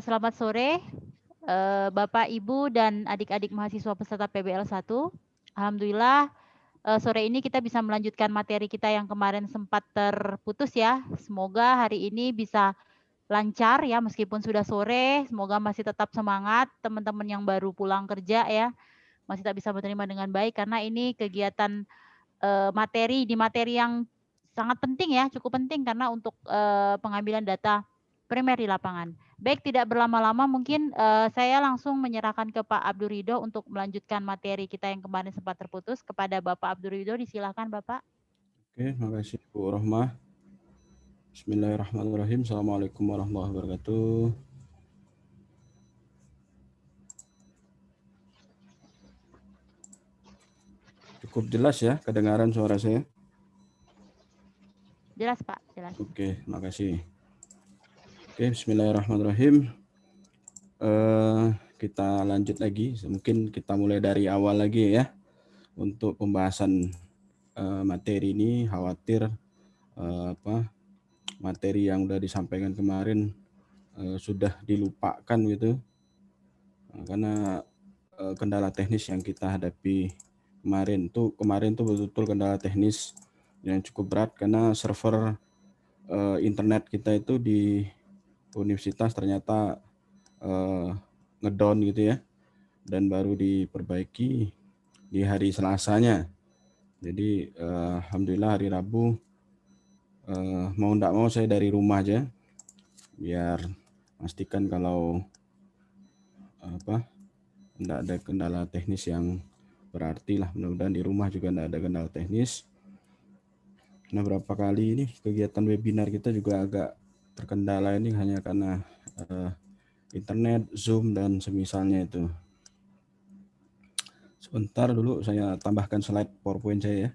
Selamat sore, Bapak, Ibu, dan adik-adik mahasiswa peserta PBL 1. Alhamdulillah, sore ini kita bisa melanjutkan materi kita yang kemarin sempat terputus ya. Semoga hari ini bisa lancar ya, meskipun sudah sore. Semoga masih tetap semangat teman-teman yang baru pulang kerja ya. Masih tak bisa menerima dengan baik karena ini kegiatan materi yang sangat penting ya, cukup penting karena untuk pengambilan data primer di lapangan. Baik, tidak berlama-lama mungkin saya langsung menyerahkan ke Pak Abdur Ridho untuk melanjutkan materi kita yang kemarin sempat terputus. Kepada Bapak Abdur Ridho, disilakan Bapak. Oke, makasih Bu Rohmah. Bismillahirrahmanirrahim. Assalamualaikum warahmatullahi wabarakatuh. Cukup jelas ya kedengaran suara saya? Jelas Pak, jelas. Oke, makasih. Oke, bismillahirrahmanirrahim. Kita lanjut lagi. Mungkin kita mulai dari awal lagi ya. Untuk pembahasan materi ini, khawatir materi yang udah disampaikan kemarin sudah dilupakan gitu. Karena kendala teknis yang kita hadapi kemarin tuh betul-betul kendala teknis yang cukup berat karena server internet kita itu di universitas ternyata ngedown gitu ya, dan baru diperbaiki di hari Selasanya. Jadi alhamdulillah hari Rabu mau ndak mau saya dari rumah aja biar pastikan kalau ndak ada kendala teknis yang berarti lah. Mudah-mudahan di rumah juga ndak ada kendala teknis. Nah, berapa kali ini kegiatan webinar kita juga agak terkendala ini hanya karena internet, Zoom, dan semisalnya itu. Sebentar dulu saya tambahkan slide PowerPoint saya ya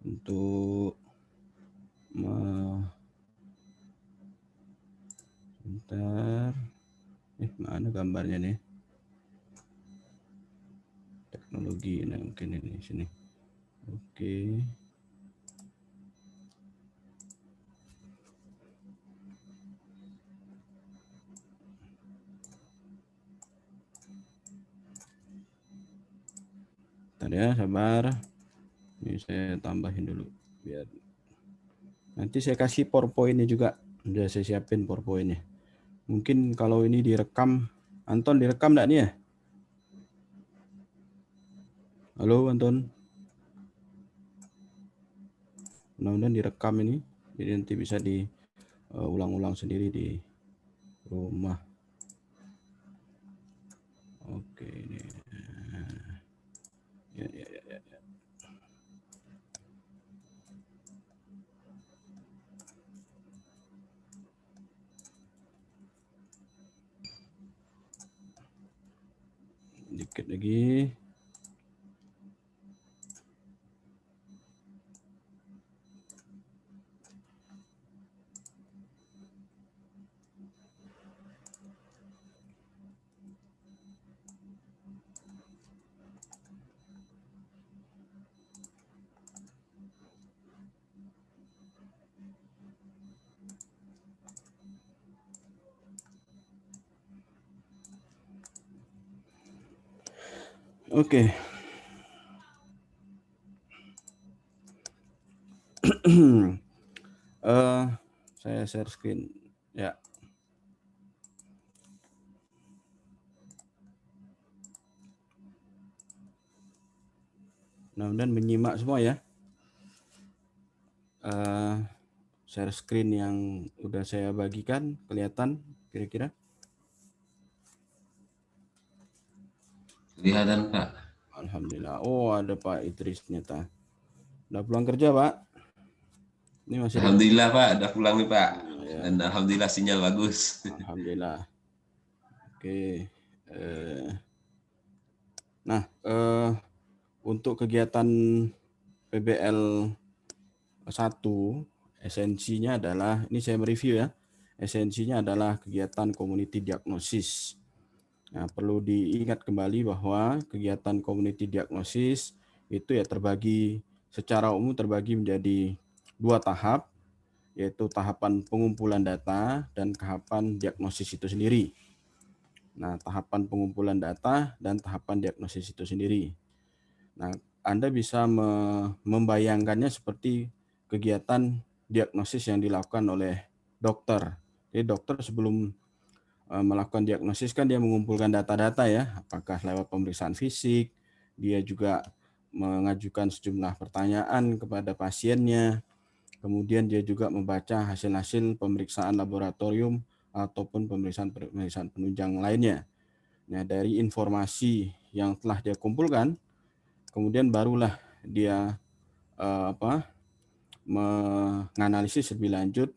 untuk sebentar. Mana gambarnya nih? Teknologi ini mungkin ini sini. Oke. Tadi ya, sabar. Ini saya tambahin dulu biar nanti saya kasih PowerPoint-nya juga. Udah saya siapin PowerPoint-nya. Mungkin kalau ini direkam, Anton direkam enggak nih ya? Halo Anton. Mudah-mudahan direkam ini, jadi nanti bisa diulang-ulang sendiri di rumah. Oke, ini. Ya. Dikit lagi. Oke. Saya share screen ya. Mudah-mudahan menyimak semua ya. Share screen yang udah saya bagikan kelihatan kira-kira? Kelihatan Pak. Alhamdulillah. Oh, ada Pak Idris ternyata. Udah pulang kerja Pak? Ini masih Alhamdulillah Pak, udah pulang nih Pak. ya. Dan alhamdulillah sinyal bagus. Alhamdulillah. Oke. Nah, untuk kegiatan PBL 1, esensinya adalah, ini saya mereview ya, esensinya adalah kegiatan community diagnosis. Nah, perlu diingat kembali bahwa kegiatan community diagnosis itu ya secara umum terbagi menjadi 2 tahap. yaitu tahapan pengumpulan data dan tahapan diagnosis itu sendiri. Nah, tahapan pengumpulan data dan tahapan diagnosis itu sendiri. Nah, Anda bisa membayangkannya seperti kegiatan diagnosis yang dilakukan oleh dokter. Jadi dokter sebelum melakukan diagnosis kan dia mengumpulkan data-data ya, apakah lewat pemeriksaan fisik, dia juga mengajukan sejumlah pertanyaan kepada pasiennya, kemudian dia juga membaca hasil-hasil pemeriksaan laboratorium ataupun pemeriksaan penunjang lainnya. Nah, dari informasi yang telah dia kumpulkan, kemudian barulah dia menganalisis lebih lanjut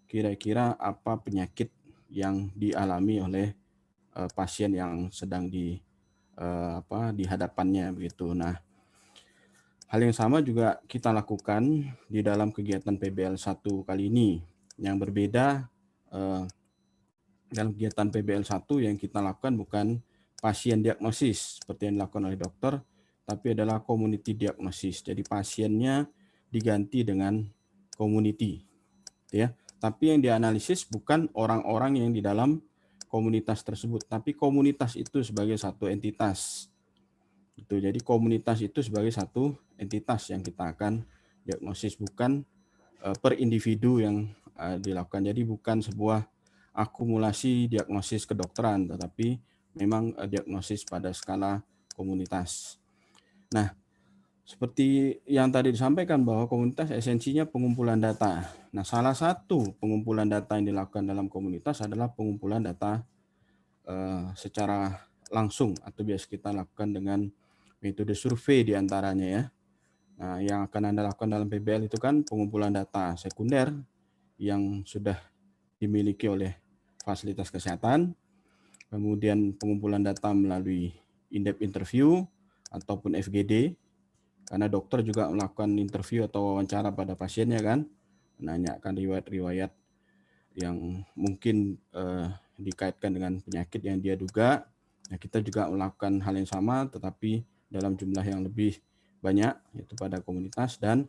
kira-kira apa penyakit yang dialami oleh pasien yang sedang di hadapannya begitu. Nah, hal yang sama juga kita lakukan di dalam kegiatan PBL 1 kali ini. Yang berbeda dalam kegiatan PBL 1 yang kita lakukan bukan pasien diagnosis seperti yang dilakukan oleh dokter, tapi adalah community diagnosis. Jadi pasiennya diganti dengan community, ya. Tapi yang dianalisis bukan orang-orang yang di dalam komunitas tersebut, tapi komunitas itu sebagai satu entitas. Itu jadi komunitas itu sebagai satu entitas yang kita akan diagnosis, bukan per individu yang dilakukan. Jadi bukan sebuah akumulasi diagnosis kedokteran, tetapi memang diagnosis pada skala komunitas. Nah, seperti yang tadi disampaikan bahwa komunitas esensinya pengumpulan data. Nah, salah satu pengumpulan data yang dilakukan dalam komunitas adalah pengumpulan data secara langsung atau biasa kita lakukan dengan metode survei diantaranya ya. Nah, yang akan Anda lakukan dalam PBL itu kan pengumpulan data sekunder yang sudah dimiliki oleh fasilitas kesehatan, kemudian pengumpulan data melalui in-depth interview ataupun FGD, karena dokter juga melakukan interview atau wawancara pada pasiennya kan, menanyakan riwayat-riwayat yang mungkin dikaitkan dengan penyakit yang dia duga. Nah, kita juga melakukan hal yang sama tetapi dalam jumlah yang lebih banyak, yaitu pada komunitas, dan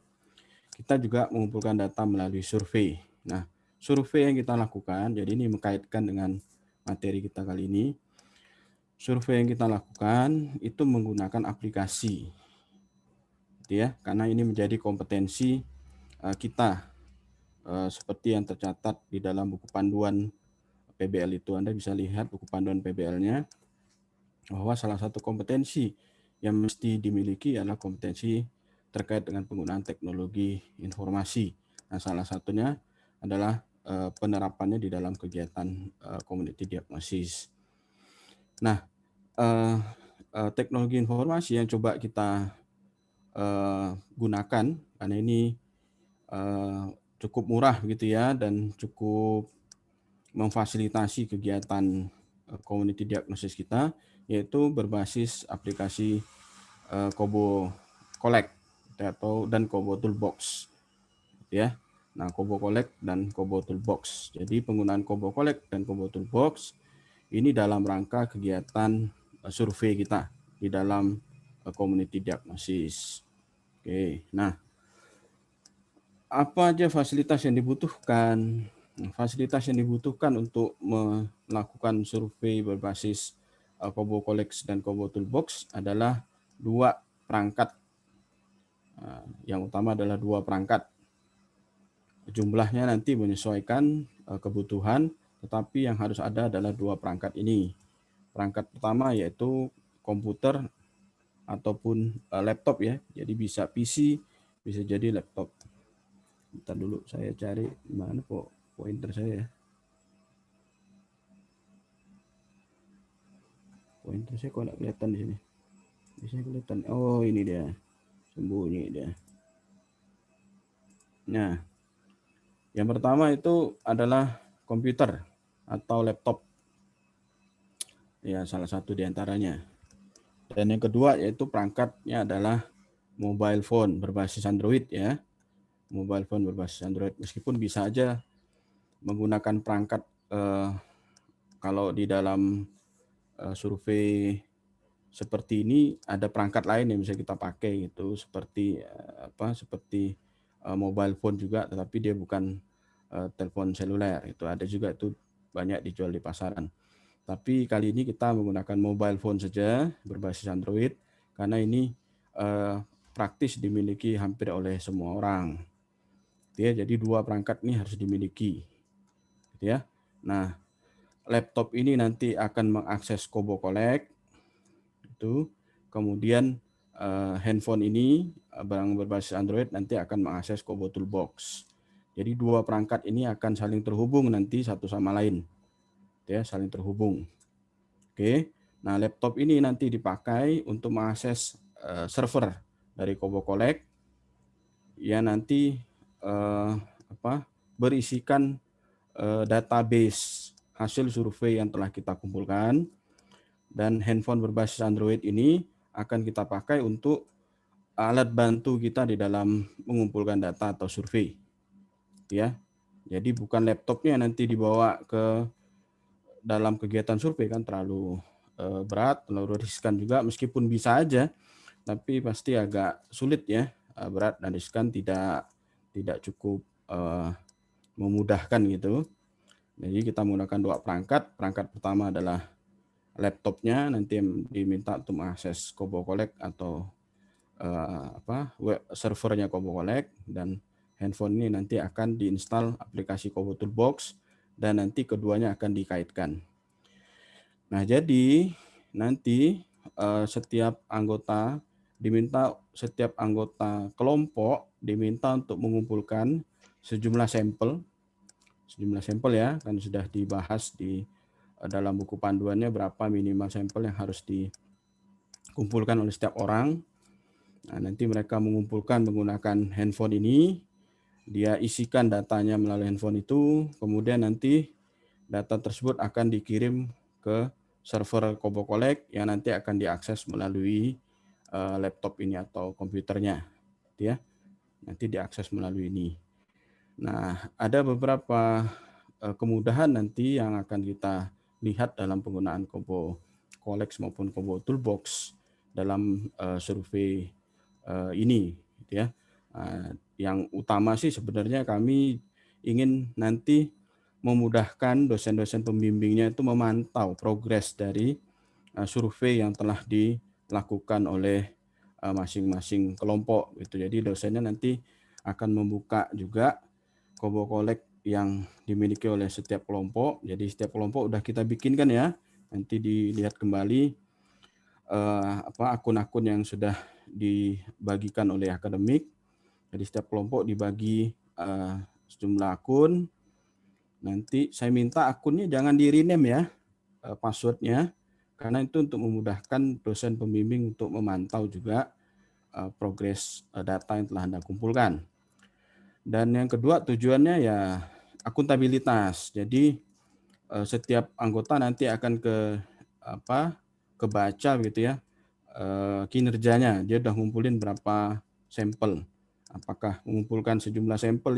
kita juga mengumpulkan data melalui survei. Nah, survei yang kita lakukan, jadi ini mengkaitkan dengan materi kita kali ini. Survei yang kita lakukan itu menggunakan aplikasi, gitu ya, karena ini menjadi kompetensi kita seperti yang tercatat di dalam buku panduan PBL itu. Anda bisa lihat buku panduan PBL-nya bahwa salah satu kompetensi yang mesti dimiliki adalah kompetensi terkait dengan penggunaan teknologi informasi. Nah, salah satunya adalah penerapannya di dalam kegiatan community diagnosis. Nah, teknologi informasi yang coba kita gunakan, karena ini cukup murah gitu ya, dan cukup memfasilitasi kegiatan community diagnosis kita, yaitu berbasis aplikasi Kobo Collect dan Kobo Toolbox, ya. Nah, Kobo Collect dan Kobo Toolbox. Jadi penggunaan Kobo Collect dan Kobo Toolbox ini dalam rangka kegiatan survei kita di dalam community diagnosis. Oke, nah apa aja fasilitas yang dibutuhkan? Fasilitas yang dibutuhkan untuk melakukan survei berbasis Kobo Collect dan Kobo Toolbox adalah dua perangkat. Yang utama adalah dua perangkat. Jumlahnya nanti menyesuaikan kebutuhan, tetapi yang harus ada adalah dua perangkat ini. Perangkat pertama yaitu komputer ataupun laptop ya. Jadi bisa PC, bisa jadi laptop. Bentar dulu saya cari mana kok pointer saya. Pointer saya kok nggak kelihatan di sini. Bisa kelihatan. Oh, ini dia. Sembunyi dia. Nah, yang pertama itu adalah komputer atau laptop. Ya, salah satu di antaranya. Dan yang kedua yaitu perangkatnya adalah mobile phone berbasis Android ya. Mobile phone berbasis Android, meskipun bisa aja menggunakan perangkat kalau di dalam survei seperti ini ada perangkat lain yang bisa kita pakai gitu, seperti seperti mobile phone juga, tetapi dia bukan telepon seluler. Itu ada juga itu banyak dijual di pasaran. Tapi kali ini kita menggunakan mobile phone saja berbasis Android karena ini praktis dimiliki hampir oleh semua orang. Ya, jadi 2 perangkat ini harus dimiliki. Gitu ya. Nah, laptop ini nanti akan mengakses Kobo Collect. Itu. Kemudian handphone ini barang berbasis Android nanti akan mengakses Kobo Toolbox. Jadi 2 perangkat ini akan saling terhubung nanti satu sama lain. Ya, saling terhubung. Oke. Nah, laptop ini nanti dipakai untuk mengakses server dari Kobo Collect. Ya, nanti berisikan database hasil survei yang telah kita kumpulkan, dan handphone berbasis Android ini akan kita pakai untuk alat bantu kita di dalam mengumpulkan data atau survei. Ya, jadi bukan laptopnya nanti dibawa ke dalam kegiatan survei, kan terlalu berat, terlalu riskan juga, meskipun bisa aja, tapi pasti agak sulit ya, berat dan riskan, tidak cukup memudahkan gitu. Jadi kita menggunakan 2 perangkat. Perangkat pertama adalah laptopnya nanti yang diminta untuk mengakses Kobo Collect atau web servernya Kobo Collect, dan handphone ini nanti akan diinstal aplikasi Kobo Toolbox dan nanti keduanya akan dikaitkan. Nah, jadi nanti setiap anggota kelompok diminta untuk mengumpulkan sejumlah sampel ya, kan sudah dibahas di dalam buku panduannya berapa minimal sampel yang harus dikumpulkan oleh setiap orang. Nah, nanti mereka mengumpulkan menggunakan handphone ini, dia isikan datanya melalui handphone itu, kemudian nanti data tersebut akan dikirim ke server Kobo Collect yang nanti akan diakses melalui laptop ini atau komputernya, ya. Nanti diakses melalui ini. Nah, ada beberapa kemudahan nanti yang akan kita lihat dalam penggunaan Kobo Collect maupun Kobo Toolbox dalam survei ini, ya. Yang utama sih sebenarnya kami ingin nanti memudahkan dosen-dosen pembimbingnya itu memantau progres dari survei yang telah dilakukan oleh masing-masing kelompok gitu. Jadi dosennya nanti akan membuka juga Kobo Collect yang dimiliki oleh setiap kelompok. Jadi setiap kelompok udah kita bikinkan ya. Nanti dilihat kembali akun-akun yang sudah dibagikan oleh akademik. Jadi setiap kelompok dibagi sejumlah akun. Nanti saya minta akunnya jangan di-rename ya, passwordnya, karena itu untuk memudahkan dosen pembimbing untuk memantau juga progres data yang telah Anda kumpulkan. Dan yang kedua tujuannya ya akuntabilitas. Jadi setiap anggota nanti akan kebaca gitu ya kinerjanya. Dia udah ngumpulin berapa sampel. Apakah mengumpulkan sejumlah sampel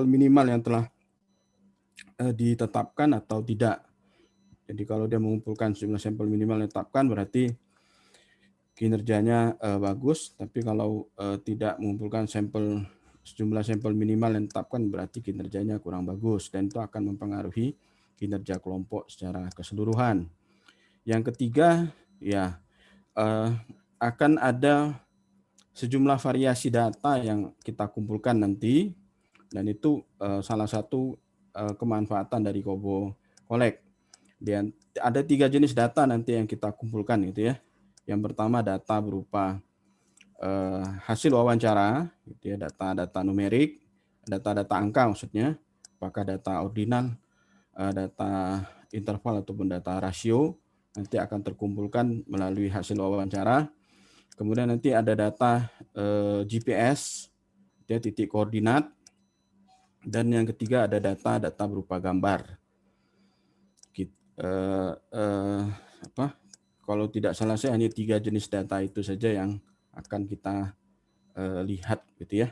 minimal yang telah ditetapkan atau tidak. Jadi kalau dia mengumpulkan sejumlah sampel minimal yang ditetapkan berarti kinerjanya bagus, tapi kalau tidak mengumpulkan sejumlah sampel minimal yang ditetapkan berarti kinerjanya kurang bagus, dan itu akan mempengaruhi kinerja kelompok secara keseluruhan. Yang ketiga ya akan ada sejumlah variasi data yang kita kumpulkan nanti, dan itu salah satu kemanfaatan dari Kobo Collect. Dan ada 3 jenis data nanti yang kita kumpulkan gitu ya. Yang pertama data berupa hasil wawancara, gitu ya, data numerik, data angka maksudnya, apakah data ordinal, data interval ataupun data rasio, nanti akan terkumpulkan melalui hasil wawancara. Kemudian nanti ada data GPS, ya, titik koordinat, dan yang ketiga ada data berupa gambar. Kalau tidak salah saya hanya 3 jenis data itu saja yang akan kita lihat gitu ya.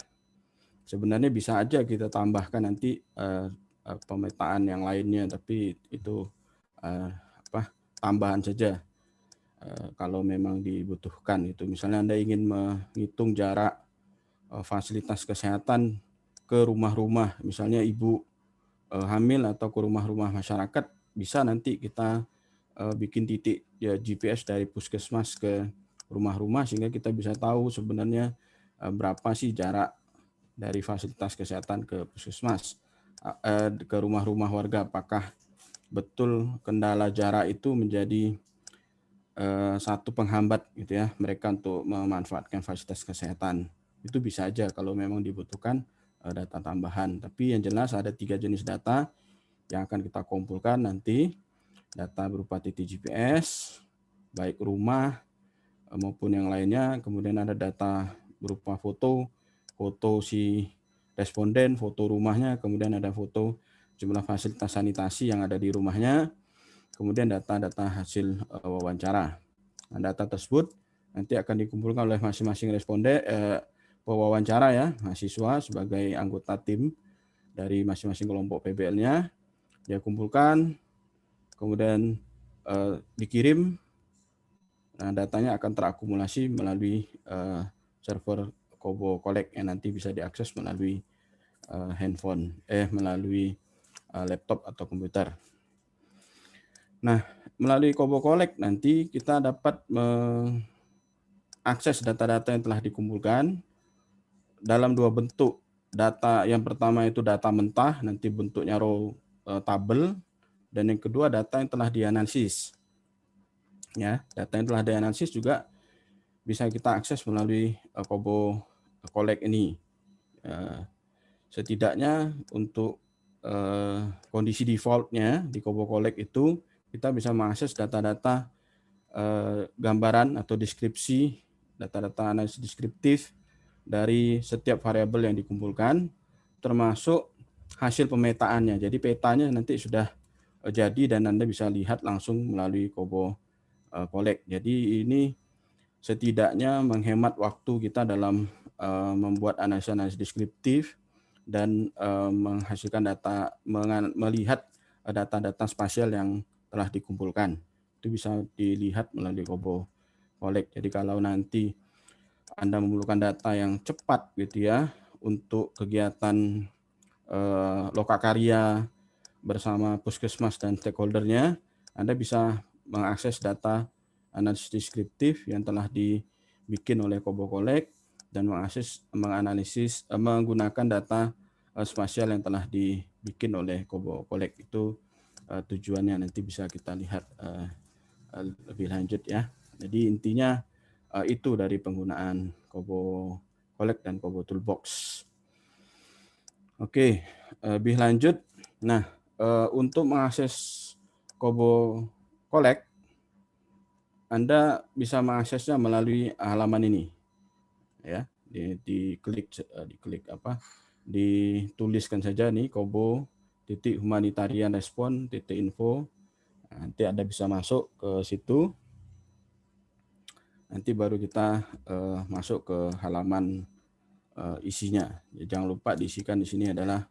Sebenarnya bisa aja kita tambahkan nanti pemetaan yang lainnya, tapi itu tambahan saja kalau memang dibutuhkan itu. Misalnya Anda ingin menghitung jarak fasilitas kesehatan ke rumah-rumah, misalnya ibu hamil atau ke rumah-rumah masyarakat, bisa nanti kita bikin titik ya GPS dari puskesmas ke rumah-rumah sehingga kita bisa tahu sebenarnya berapa sih jarak dari fasilitas kesehatan ke puskesmas ke rumah-rumah warga. Apakah betul kendala jarak itu menjadi satu penghambat gitu ya mereka untuk memanfaatkan fasilitas kesehatan. Itu bisa aja kalau memang dibutuhkan data tambahan. Tapi yang jelas ada 3 jenis data yang akan kita kumpulkan nanti. Data berupa titik GPS, baik rumah maupun yang lainnya. Kemudian ada data berupa foto si responden, foto rumahnya, kemudian ada foto jumlah fasilitas sanitasi yang ada di rumahnya, kemudian data-data hasil wawancara. Nah, data tersebut nanti akan dikumpulkan oleh masing-masing responden pewawancara ya, mahasiswa sebagai anggota tim dari masing-masing kelompok PBL-nya. Dia kumpulkan, kemudian dikirim. Nah, datanya akan terakumulasi melalui server Kobo Collect yang nanti bisa diakses melalui handphone, melalui laptop atau komputer. Nah, melalui Kobo Collect nanti kita dapat mengakses data-data yang telah dikumpulkan dalam 2 bentuk. Data yang pertama itu data mentah, nanti bentuknya raw tabel, dan yang kedua data yang telah dianalisis. Ya, data yang telah dianalisis juga bisa kita akses melalui Kobo Collect ini. Setidaknya untuk kondisi defaultnya di Kobo Collect itu kita bisa mengakses data-data gambaran atau deskripsi, data-data analisis deskriptif dari setiap variabel yang dikumpulkan, termasuk hasil pemetaannya. Jadi petanya nanti sudah jadi dan Anda bisa lihat langsung melalui Kobo Collect. Jadi ini setidaknya menghemat waktu kita dalam membuat analisis deskriptif dan menghasilkan data, melihat data-data spasial yang telah dikumpulkan. Itu bisa dilihat melalui Kobo Collect. Jadi kalau nanti Anda memerlukan data yang cepat gitu ya untuk kegiatan lokakarya bersama puskesmas dan stakeholdernya, Anda bisa mengakses data analisis deskriptif yang telah dibikin oleh Kobo Collect dan menganalisis menggunakan data spasial yang telah dibikin oleh Kobo Collect. Itu tujuannya nanti bisa kita lihat lebih lanjut ya. Jadi intinya itu dari penggunaan Kobo Collect dan Kobo Toolbox. Oke, lebih lanjut. Nah, untuk mengakses Kobo Collect, Anda bisa mengaksesnya melalui halaman ini. Ya, dituliskan saja nih kobo.humanitarianrespon.info. Nanti Anda bisa masuk ke situ. Nanti baru kita masuk ke halaman isinya. Ya, jangan lupa diisikan di sini adalah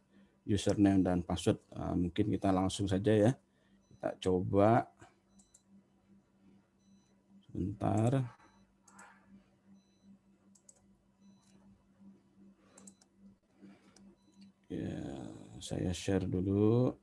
username dan password. Mungkin kita langsung saja ya. Kita coba. Sebentar. Ya, saya share dulu.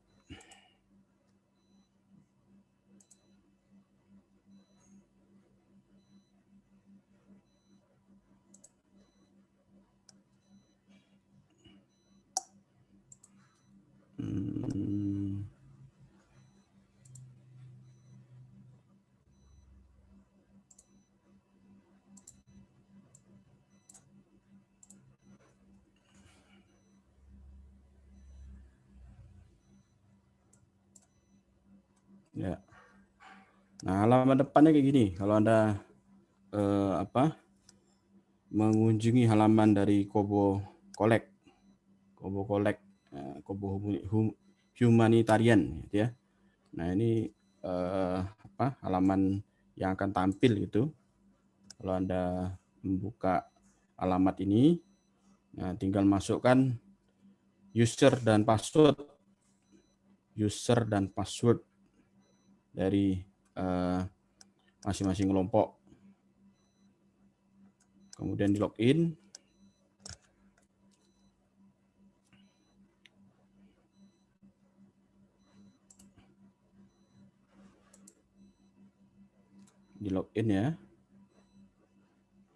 Ya. Nah, halaman depannya kayak gini. Kalau Anda mengunjungi halaman dari Kobo Collect, Kobo Humanitarian, gitu ya. Nah, ini halaman yang akan tampil gitu. Kalau Anda membuka alamat ini, nah, tinggal masukkan user dan password dari masing-masing kelompok. Kemudian di login. Di login ya.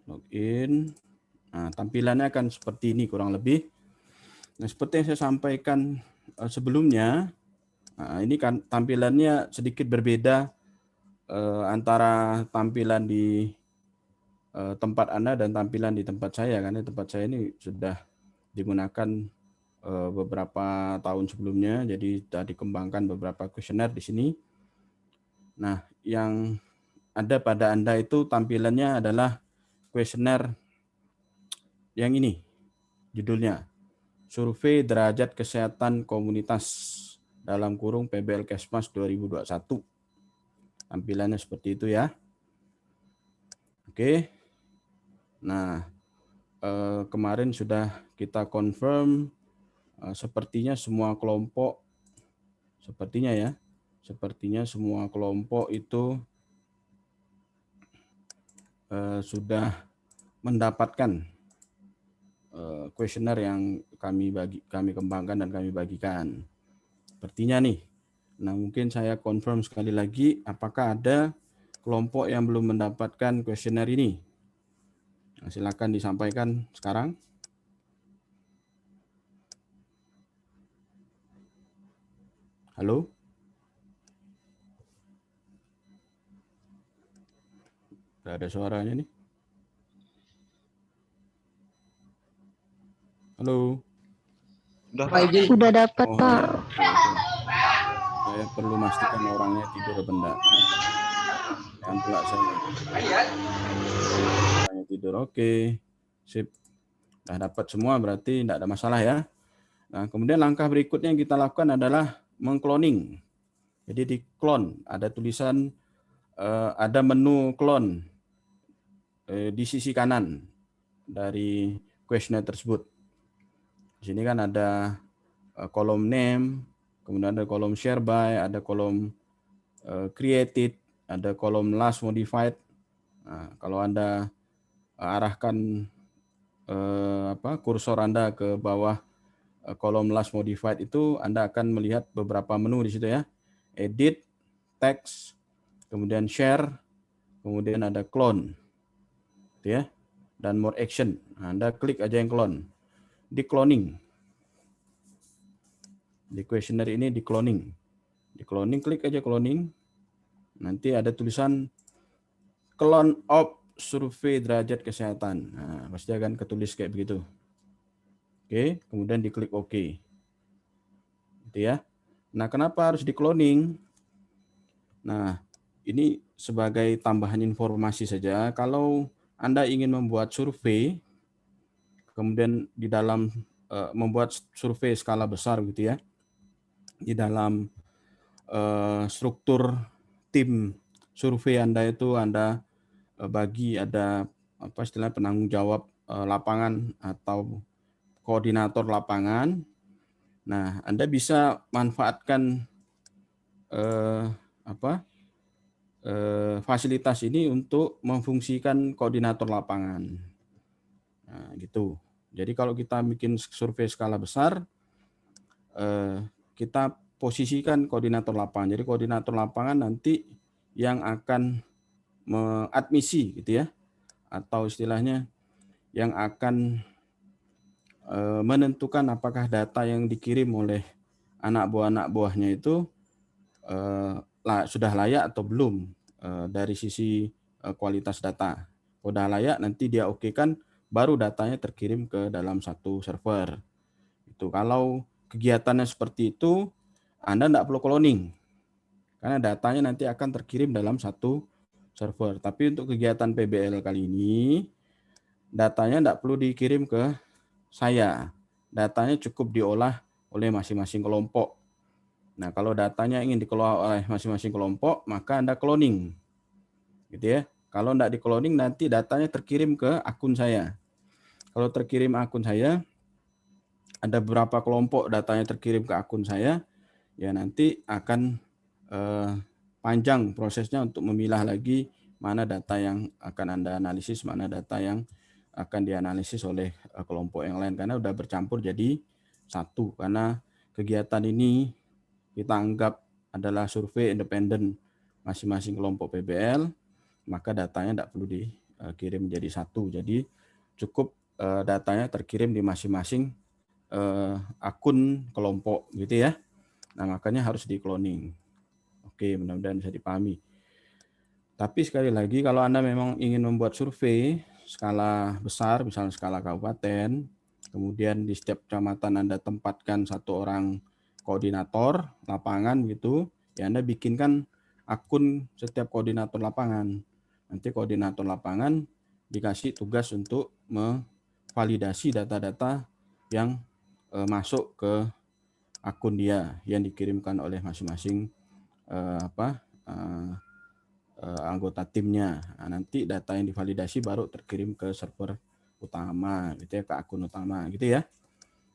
Login. Nah, tampilannya akan seperti ini kurang lebih. Nah, seperti yang saya sampaikan sebelumnya, nah, ini kan tampilannya sedikit berbeda antara tampilan di tempat Anda dan tampilan di tempat saya, karena tempat saya ini sudah digunakan beberapa tahun sebelumnya, jadi sudah dikembangkan beberapa kuesioner di sini. Nah, yang ada pada Anda itu tampilannya adalah kuesioner yang ini, judulnya Survei Derajat Kesehatan Komunitas dalam kurung PBL Kesmas 2021. Tampilannya seperti itu ya. Oke. Nah, kemarin sudah kita confirm sepertinya semua kelompok, sepertinya semua kelompok itu sudah mendapatkan kuesioner yang kami kembangkan dan kami bagikan. Sepertinya nih. Nah, mungkin saya confirm sekali lagi, apakah ada kelompok yang belum mendapatkan kuesioner ini? Nah, silakan disampaikan sekarang. Halo? Tidak ada suaranya nih. Halo? Sudah dapat, Oh, Pak. ya. Oke. Saya perlu memastikan orangnya tidur apa enggak. Jangan pula saya orangnya tidur. Oke. Sip. Sudah dapat semua berarti tidak ada masalah ya. Nah, kemudian langkah berikutnya yang kita lakukan adalah mengcloning. Jadi di clone ada tulisan ada menu clone di sisi kanan dari kuesioner tersebut. Di sini kan ada kolom name, kemudian ada kolom share by, ada kolom created, ada kolom last modified. Nah, kalau Anda arahkan kursor Anda ke bawah kolom last modified itu, Anda akan melihat beberapa menu di situ ya. Edit, text, kemudian share, kemudian ada clone. Gitu ya. Dan more action. Nah, Anda klik aja yang clone. Di cloning. Di kuesioner ini di cloning. Di cloning, klik aja cloning. Nanti ada tulisan clone of survei derajat kesehatan. Nah, pasti akan ketulis kayak begitu. Oke, kemudian diklik OK. Gitu ya. Nah, kenapa harus di cloning? Nah, ini sebagai tambahan informasi saja. Kalau Anda ingin membuat survei, kemudian di dalam membuat survei skala besar gitu ya, di dalam struktur tim survei Anda itu Anda bagi ada apa istilah penanggung jawab lapangan atau koordinator lapangan. Nah, Anda bisa manfaatkan fasilitas ini untuk memfungsikan koordinator lapangan. Nah, gitu. Jadi kalau kita bikin survei skala besar, kita posisikan koordinator lapangan. Jadi koordinator lapangan nanti yang akan mengadmisi gitu ya, atau istilahnya yang akan menentukan apakah data yang dikirim oleh anak buahnya itu sudah layak atau belum dari sisi kualitas data. Udah layak, nanti dia okekan, baru datanya terkirim ke dalam satu server. Itu kalau kegiatannya seperti itu, Anda tidak perlu cloning, karena datanya nanti akan terkirim dalam satu server. Tapi untuk kegiatan PBL kali ini, datanya tidak perlu dikirim ke saya. Datanya cukup diolah oleh masing-masing kelompok. Nah, kalau datanya ingin dikelola oleh masing-masing kelompok, maka Anda cloning. Gitu ya. Kalau tidak di-cloning, nanti datanya terkirim ke akun saya. Kalau terkirim akun saya, ada beberapa kelompok datanya terkirim ke akun saya, ya nanti akan panjang prosesnya untuk memilah lagi mana data yang akan Anda analisis, mana data yang akan dianalisis oleh kelompok yang lain, karena sudah bercampur jadi satu. Karena kegiatan ini kita anggap adalah survei independen masing-masing kelompok PBL, maka datanya tidak perlu dikirim menjadi satu. Jadi cukup datanya terkirim di masing-masing akun kelompok gitu ya. Nah, makanya harus di cloning. Oke, mudah-mudahan bisa dipahami. Tapi sekali lagi kalau Anda memang ingin membuat survei skala besar, misalnya skala kabupaten, kemudian di setiap kecamatan Anda tempatkan satu orang koordinator lapangan gitu, ya Anda bikinkan akun setiap koordinator lapangan. Nanti koordinator lapangan dikasih tugas untuk memvalidasi data-data yang masuk ke akun dia yang dikirimkan oleh masing-masing anggota timnya. Nah, nanti data yang divalidasi baru terkirim ke server utama, gitu ya, ke akun utama, gitu ya.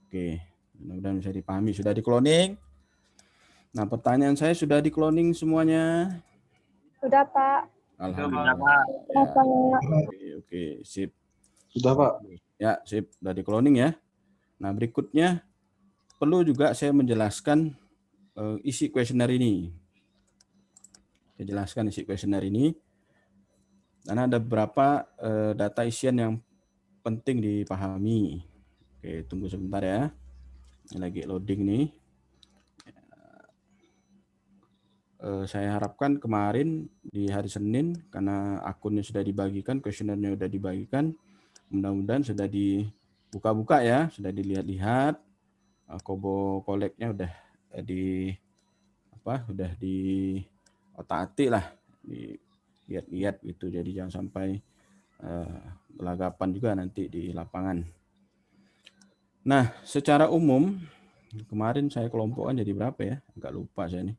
Oke, mudah-mudahan bisa dipahami. Sudah di cloning? Nah, pertanyaan saya sudah di cloning semuanya? Sudah, Pak. Alhamdulillah. Ya. Oke, sip. Sudah, Pak. Ya, sip. Sudah di cloning ya. Nah, berikutnya perlu juga saya menjelaskan isi kuesioner ini. Saya jelaskan isi kuesioner ini. Karena ada beberapa data isian yang penting dipahami. Oke, tunggu sebentar ya. Ini lagi loading nih. Saya harapkan kemarin di hari Senin, karena akunnya sudah dibagikan, kuesionernya sudah dibagikan, mudah-mudahan sudah dibuka-buka ya, sudah dilihat-lihat, kobo koleknya udah udah di otak-atik lah, dilihat-lihat gitu. Jadi jangan sampai gelagapan juga nanti di lapangan. Nah, secara umum kemarin saya kelompokkan jadi berapa ya? Agak lupa saya nih.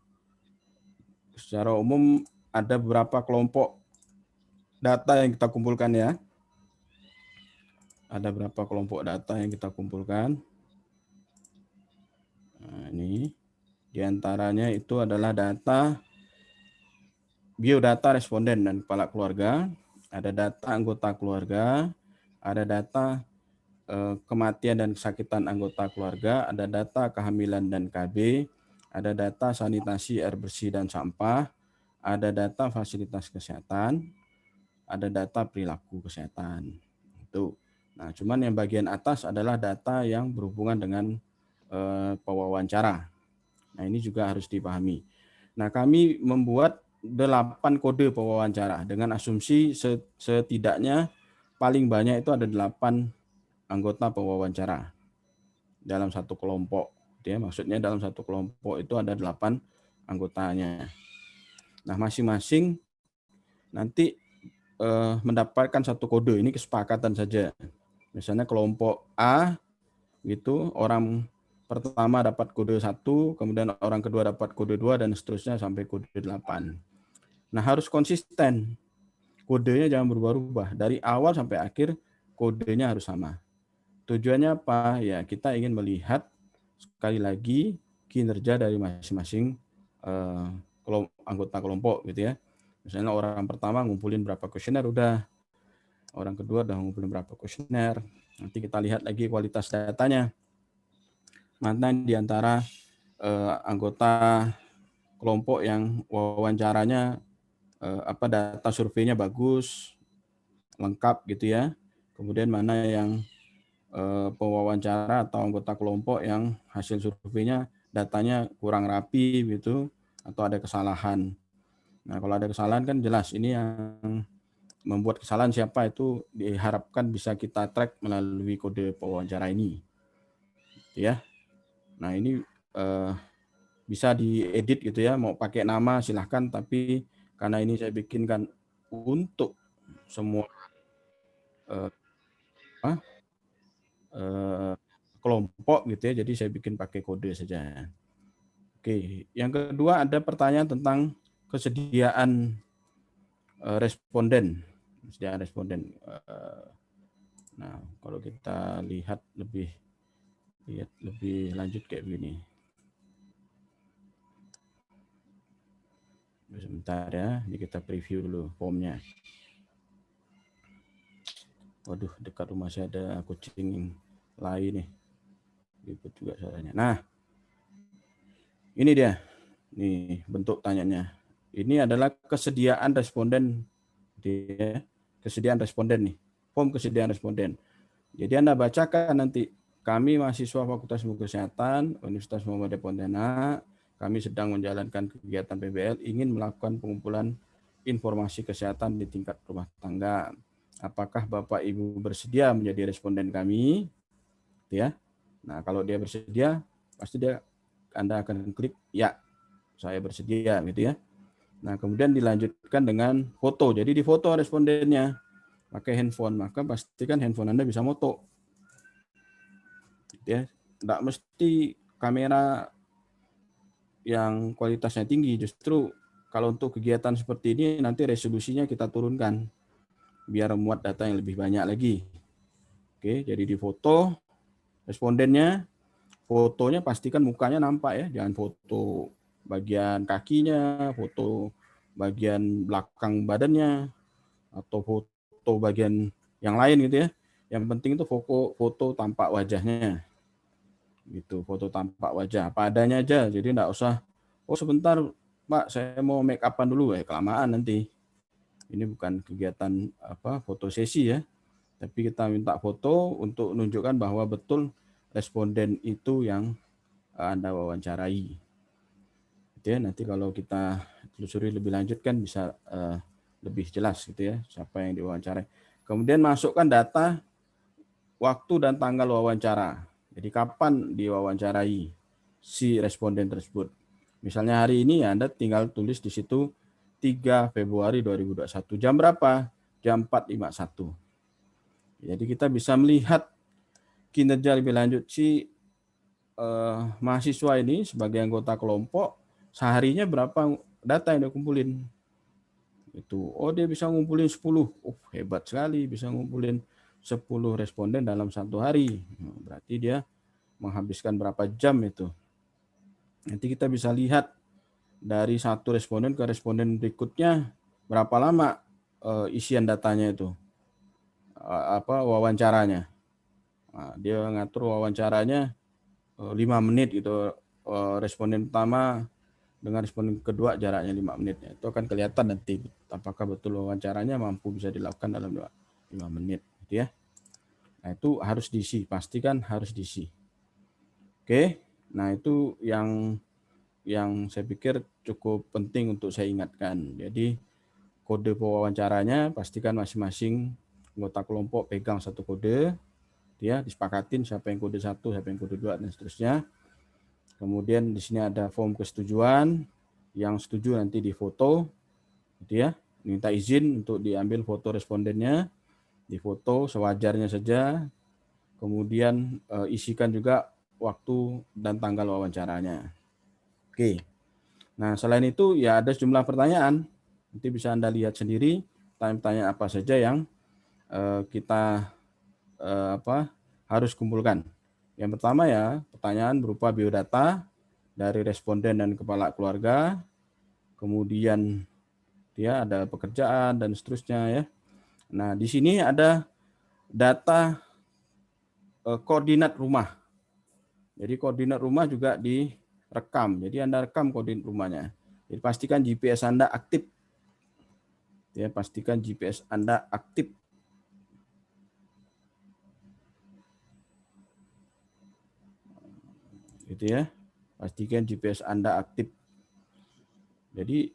Secara umum ada beberapa kelompok data yang kita kumpulkan ya. Ada berapa kelompok data yang kita kumpulkan. Nah, ini diantaranya itu adalah data biodata responden dan kepala keluarga, ada data anggota keluarga, ada data kematian dan kesakitan anggota keluarga, ada data kehamilan dan KB, ada data sanitasi air bersih dan sampah, ada data fasilitas kesehatan, ada data perilaku kesehatan. Itu. Nah, cuman yang bagian atas adalah data yang berhubungan dengan pewawancara. Nah, ini juga harus dipahami. Nah, kami membuat 8 kode pewawancara dengan asumsi setidaknya paling banyak itu ada 8 anggota pewawancara dalam satu kelompok. Ya, maksudnya dalam satu kelompok itu ada 8 anggotanya. Nah, masing-masing nanti mendapatkan satu kode. Ini kesepakatan saja. Misalnya kelompok A gitu, orang pertama dapat kode 1, kemudian orang kedua dapat kode 2 dan seterusnya sampai kode 8. Nah, harus konsisten. Kodenya jangan berubah-ubah. Dari awal sampai akhir kodenya harus sama. Tujuannya apa? Ya, kita ingin melihat sekali lagi kinerja dari masing-masing anggota kelompok gitu ya. Misalnya orang pertama ngumpulin berapa kuesioner udah. Orang kedua udah ngumpulin berapa kuesioner. Nanti kita lihat lagi kualitas datanya. Mana di antara anggota kelompok yang wawancaranya data surveinya bagus, lengkap gitu ya. Kemudian mana yang pewawancara atau anggota kelompok yang hasil surveinya datanya kurang rapi gitu atau ada kesalahan. Nah, kalau ada kesalahan kan jelas ini yang membuat kesalahan siapa itu diharapkan bisa kita track melalui kode pewawancara ini. Ya. Nah, ini bisa diedit gitu ya, mau pakai nama silahkan, tapi karena ini saya bikinkan untuk semua kelompok gitu ya, jadi saya bikin pakai kode saja. Oke, yang kedua ada pertanyaan tentang kesediaan responden. Kesediaan responden. Nah, kalau kita lihat lebih lanjut kayak begini. Sebentar ya, ini kita preview dulu formnya. Waduh, dekat rumah saya ada kucing lain nih. Ribut juga suaranya. Nah, ini dia. Nih bentuk tanyanya. Ini adalah kesediaan responden Gitu ya. Kesediaan responden nih, form kesediaan responden. Jadi Anda bacakan nanti, kami mahasiswa Fakultas Ilmu Kesehatan Universitas Muhammadiyah Pontianak, kami sedang menjalankan kegiatan PBL, ingin melakukan pengumpulan informasi kesehatan di tingkat rumah tangga. Apakah Bapak Ibu bersedia menjadi responden kami? Ya. Nah, kalau dia bersedia, pasti Anda akan klik ya, saya bersedia gitu ya. Nah, kemudian dilanjutkan dengan foto. Jadi di foto respondennya pakai handphone, maka pastikan handphone Anda bisa moto. Ya, tidak mesti kamera yang kualitasnya tinggi. Justru kalau untuk kegiatan seperti ini nanti resolusinya kita turunkan biar muat data yang lebih banyak lagi. Oke, jadi di foto respondennya, fotonya pastikan mukanya nampak ya, jangan foto bagian kakinya, foto bagian belakang badannya, atau foto bagian yang lain gitu ya. Yang penting itu foto tampak wajahnya. Gitu, foto tampak wajah apa adanya aja. Jadi enggak usah, oh sebentar Pak, saya mau make upan dulu, kelamaan nanti. Ini bukan kegiatan foto sesi ya. Tapi kita minta foto untuk menunjukkan bahwa betul responden itu yang Anda wawancarai. Gitu ya, nanti kalau kita telusuri lebih lanjut kan bisa lebih jelas gitu ya, siapa yang diwawancarai. Kemudian masukkan data waktu dan tanggal wawancara. Jadi kapan diwawancarai si responden tersebut. Misalnya hari ini Anda tinggal tulis di situ 3 Februari 2021. Jam berapa? Jam 4.51. Jadi kita bisa melihat kinerja lebih lanjut si mahasiswa ini sebagai anggota kelompok, seharinya berapa data yang dia kumpulin. Itu, oh dia bisa ngumpulin 10. Hebat sekali bisa ngumpulin 10 responden dalam satu hari. Berarti dia menghabiskan berapa jam itu. Nanti kita bisa lihat dari satu responden ke responden berikutnya berapa lama isian datanya itu, wawancaranya. Nah, dia ngatur wawancaranya 5 menit gitu, responden pertama dengan responden kedua jaraknya 5 menit. Itu akan kelihatan nanti apakah betul wawancaranya mampu bisa dilakukan dalam 5 menit gitu ya. Nah, itu harus diisi, pastikan harus diisi. Oke. Nah, itu yang saya pikir cukup penting untuk saya ingatkan. Jadi kode pewawancaranya pastikan masing-masing anggota kelompok pegang satu kode, ya disepakatin siapa yang kode 1, siapa yang kode 2 dan seterusnya. Kemudian di sini ada form kesetujuan, yang setuju nanti difoto, gitu ya. Minta izin untuk diambil foto respondennya, difoto sewajarnya saja. Kemudian isikan juga waktu dan tanggal wawancaranya. Oke. Nah, selain itu ya ada sejumlah pertanyaan. Nanti bisa Anda lihat sendiri pertanyaan apa saja yang kita harus kumpulkan. Yang pertama ya, pertanyaan berupa biodata dari responden dan kepala keluarga. Kemudian dia ada pekerjaan dan seterusnya ya. Nah, di sini ada data koordinat rumah. Jadi koordinat rumah juga direkam. Jadi Anda rekam koordinat rumahnya. Jadi pastikan GPS Anda aktif. Ya, pastikan GPS Anda aktif. Gitu ya. Pastikan GPS Anda aktif. Jadi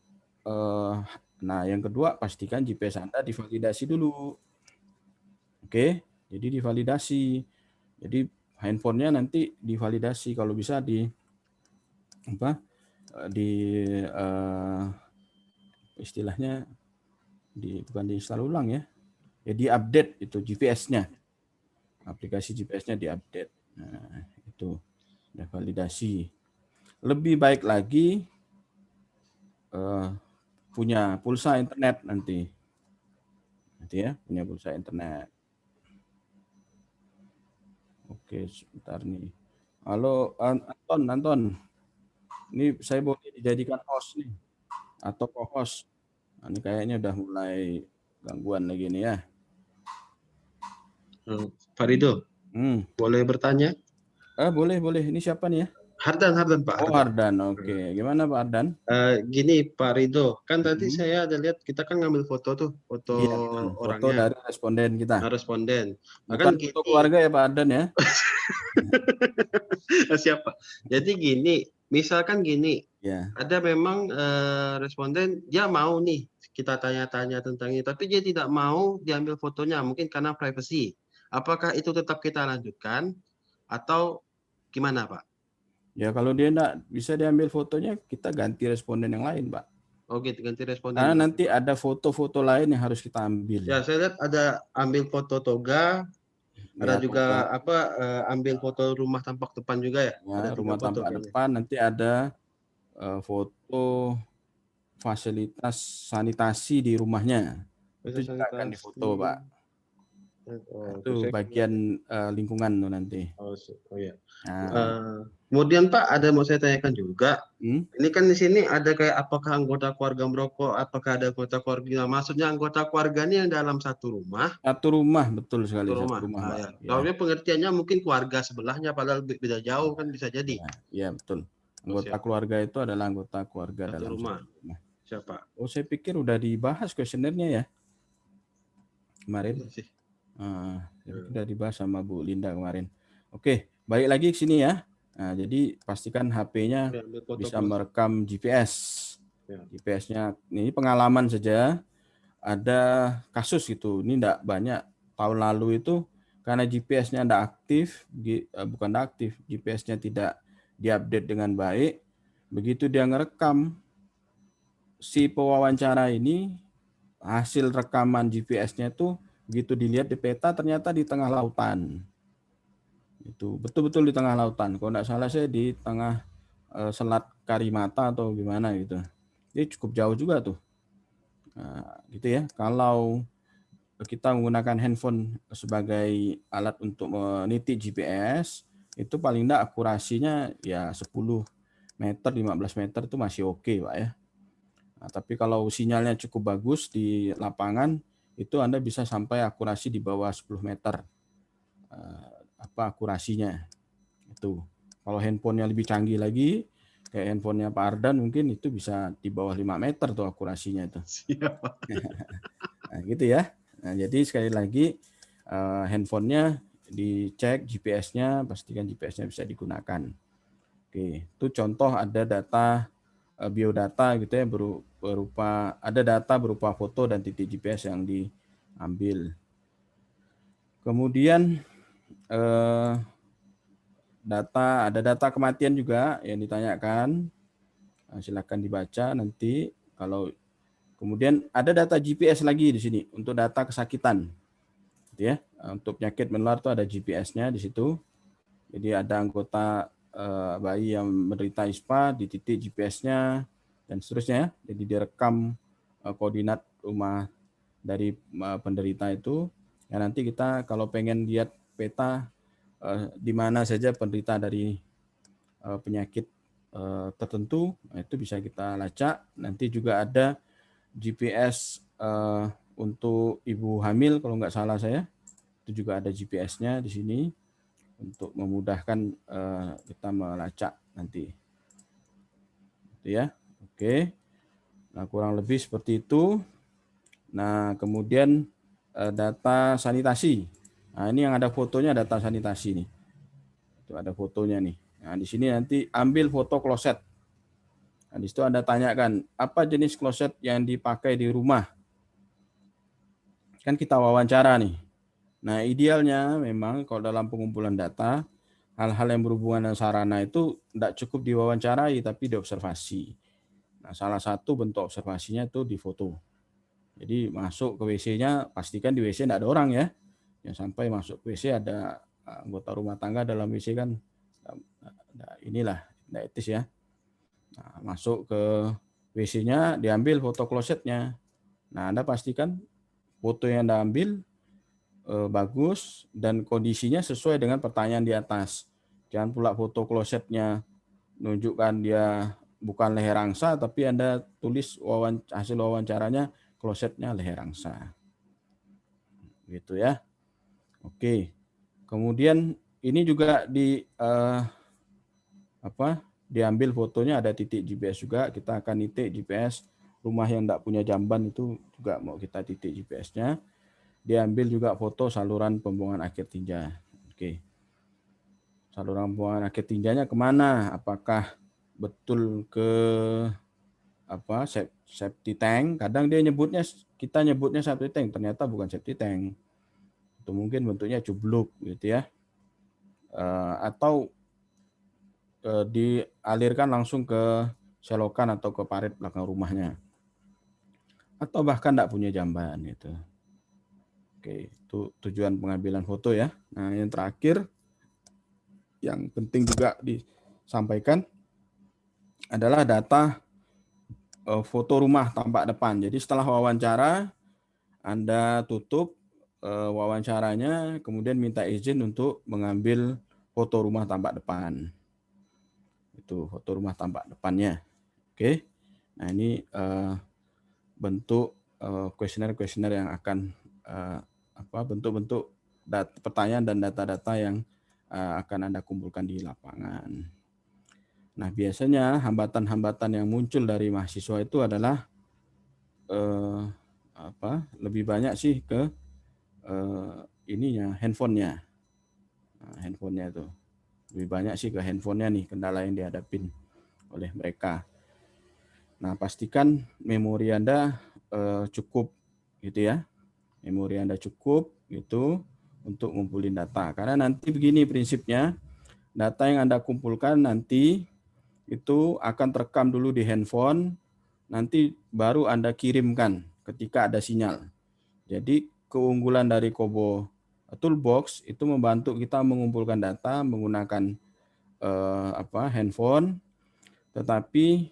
nah yang kedua pastikan GPS Anda divalidasi dulu. Oke, jadi divalidasi. Jadi handphonenya nanti divalidasi kalau bisa istilahnya bukan diinstal ulang ya. Ya diupdate itu GPS-nya. Aplikasi GPS-nya diupdate. Nah, itu udah validasi. Lebih baik lagi punya pulsa internet nanti ya, punya pulsa internet. Oke, sebentar nih. Halo Anton. Ini saya boleh dijadikan host nih atau co-host. Nah, ini kayaknya udah mulai gangguan lagi nih ya. Pak Ridho, boleh bertanya? Boleh. Ini siapa nih ya? Hardan Pak Oh, Hardan. Hardan. Oke. Gimana Pak Hardan? Gini Pak Ridho, kan tadi Mhm. saya ada lihat kita kan ngambil foto tuh, foto Iya, betul. Foto orangnya, dari responden kita. responden. Nah, Bukan kan foto gini, keluarga ya Pak Hardan ya? siapa? Jadi gini, misalkan gini, Ya. ada memang responden dia mau nih kita tanya-tanya tentang ini, tapi dia tidak mau diambil fotonya, mungkin karena privacy. Apakah itu tetap kita lanjutkan atau gimana Pak? Ya kalau dia enggak bisa diambil fotonya, kita ganti responden yang lain, Pak. Oh gitu, ganti responden. Karena nanti ada foto-foto lain yang harus kita ambil. Ya, saya lihat ada ambil foto toga, ada Ya, juga toga, ambil foto rumah tampak depan juga ya. ya, Ada 3 rumah foto tampak kayaknya. depan, nanti ada foto fasilitas sanitasi di rumahnya. Itu juga akan difoto, Pak. Oh, Itu bagian lingkungan tuh nanti. Oh ya. Nah, Kemudian Pak, ada mau saya tanyakan juga. hmm? Ini kan di sini ada kayak apakah anggota keluarga merokok, apakah ada anggota keluarga. Maksudnya anggota keluarga ini yang dalam satu rumah. Satu rumah, betul sekali. Satu Satu rumah, rumah, Pak. ya. Ya. Kalau pengertiannya mungkin keluarga sebelahnya, padahal beda jauh kan bisa jadi. Ya, betul. Anggota keluarga itu adalah anggota keluarga Satu dalam rumah. satu rumah. Siapa? Oh, saya pikir udah dibahas kuesionernya ya kemarin. Iya sih. Sudah dibahas sama Bu Linda kemarin. Oke, balik lagi ke sini ya. Nah, jadi pastikan HP-nya bisa merekam GPS. Ya. GPS-nya ini pengalaman saja. Ada kasus gitu. Ini enggak banyak. Tahun lalu itu karena GPS-nya enggak aktif, bukan enggak aktif, GPS-nya tidak diupdate dengan baik. Begitu dia ngerekam si pewawancara ini, hasil rekaman GPS-nya itu begitu dilihat di peta ternyata di tengah lautan. Itu betul-betul di tengah lautan. Kalau enggak salah saya di tengah Selat Karimata atau gimana gitu. Jadi cukup jauh juga tuh. Nah, gitu ya. Kalau kita menggunakan handphone sebagai alat untuk meniti GPS, itu paling enggak akurasinya ya 10 meter, 15 meter itu masih oke, Pak ya. Nah, tapi kalau sinyalnya cukup bagus di lapangan, itu Anda bisa sampai akurasi di bawah 10 meter. Akurasinya. Itu. Kalau handphonenya lebih canggih lagi, kayak handphonenya Pak Ardan mungkin itu bisa di bawah 5 meter tuh akurasinya itu. Nah, gitu ya. Nah, jadi sekali lagi handphonenya dicek GPS-nya, pastikan GPS-nya bisa digunakan. Oke, itu contoh ada data biodata gitu ya, berupa ada data berupa foto dan titik GPS yang diambil. Kemudian ada data kematian juga yang ditanyakan. Nah, silakan dibaca nanti. Kalau kemudian ada data GPS lagi di sini untuk data kesakitan, gitu ya. Untuk penyakit menular itu ada GPS-nya di situ. Jadi ada anggota bayi yang menderita ISPA di titik GPS-nya dan seterusnya. Jadi direkam koordinat rumah dari penderita itu. Ya nanti kita kalau pengen lihat peta di mana saja penderita dari penyakit tertentu, itu bisa kita lacak. Nanti juga ada GPS untuk ibu hamil kalau nggak salah saya, itu juga ada GPS-nya di sini untuk memudahkan kita melacak nanti. Itu ya. Oke. Nah, kurang lebih seperti itu. Nah, kemudian data sanitasi. Nah, ini yang ada fotonya data sanitasi nih. Itu ada fotonya nih. Nah, di sini nanti ambil foto kloset. Nah, di situ Anda tanyakan, apa jenis kloset yang dipakai di rumah? Kan kita wawancara nih. Nah, idealnya memang kalau dalam pengumpulan data, hal-hal yang berhubungan dengan sarana itu tidak cukup diwawancarai, tapi diobservasi. Nah, salah satu bentuk observasinya itu di foto. Jadi masuk ke WC-nya, pastikan di WC tidak ada orang ya. Yang sampai masuk ke WC ada anggota rumah tangga dalam WC kan, inilah tidak etis ya. Nah, masuk ke WC-nya, diambil foto klosetnya. Nah, Anda pastikan foto yang Anda ambil bagus dan kondisinya sesuai dengan pertanyaan di atas. Jangan pula foto klosetnya menunjukkan dia bukan leher angsa, tapi Anda tulis hasil wawancaranya klosetnya leher angsa. Gitu ya. Oke. Kemudian ini juga diambil fotonya ada titik GPS juga, kita akan titik GPS rumah yang tidak punya jamban itu juga mau kita titik GPS-nya. Diambil juga foto saluran pembuangan akhir tinja. Oke. Saluran pembuangan akhir tinjanya kemana? Apakah betul ke septic tank? Kadang kita nyebutnya septic tank, ternyata bukan septic tank. Itu mungkin bentuknya cubluk gitu ya. Atau dialirkan langsung ke selokan atau ke parit belakang rumahnya. Atau bahkan tidak punya jamban gitu. Oke, itu tujuan pengambilan foto ya. Nah, yang terakhir yang penting juga disampaikan adalah data foto rumah tampak depan. Jadi setelah wawancara, Anda tutup wawancaranya, kemudian minta izin untuk mengambil foto rumah tampak depan. Itu foto rumah tampak depannya. Oke. Nah, ini bentuk kuesioner yang akan bentuk-bentuk pertanyaan dan data-data yang akan Anda kumpulkan di lapangan. Nah, biasanya hambatan-hambatan yang muncul dari mahasiswa itu adalah lebih banyak sih ke handphonenya. Nah, handphonenya itu lebih banyak sih ke handphonenya nih kendala yang dihadapin oleh mereka. Nah, pastikan memori Anda cukup gitu ya. Memori Anda cukup gitu untuk ngumpulin data. Karena nanti begini prinsipnya, data yang Anda kumpulkan nanti itu akan terekam dulu di handphone, nanti baru Anda kirimkan ketika ada sinyal. Jadi keunggulan dari Kobo Toolbox itu membantu kita mengumpulkan data menggunakan handphone, tetapi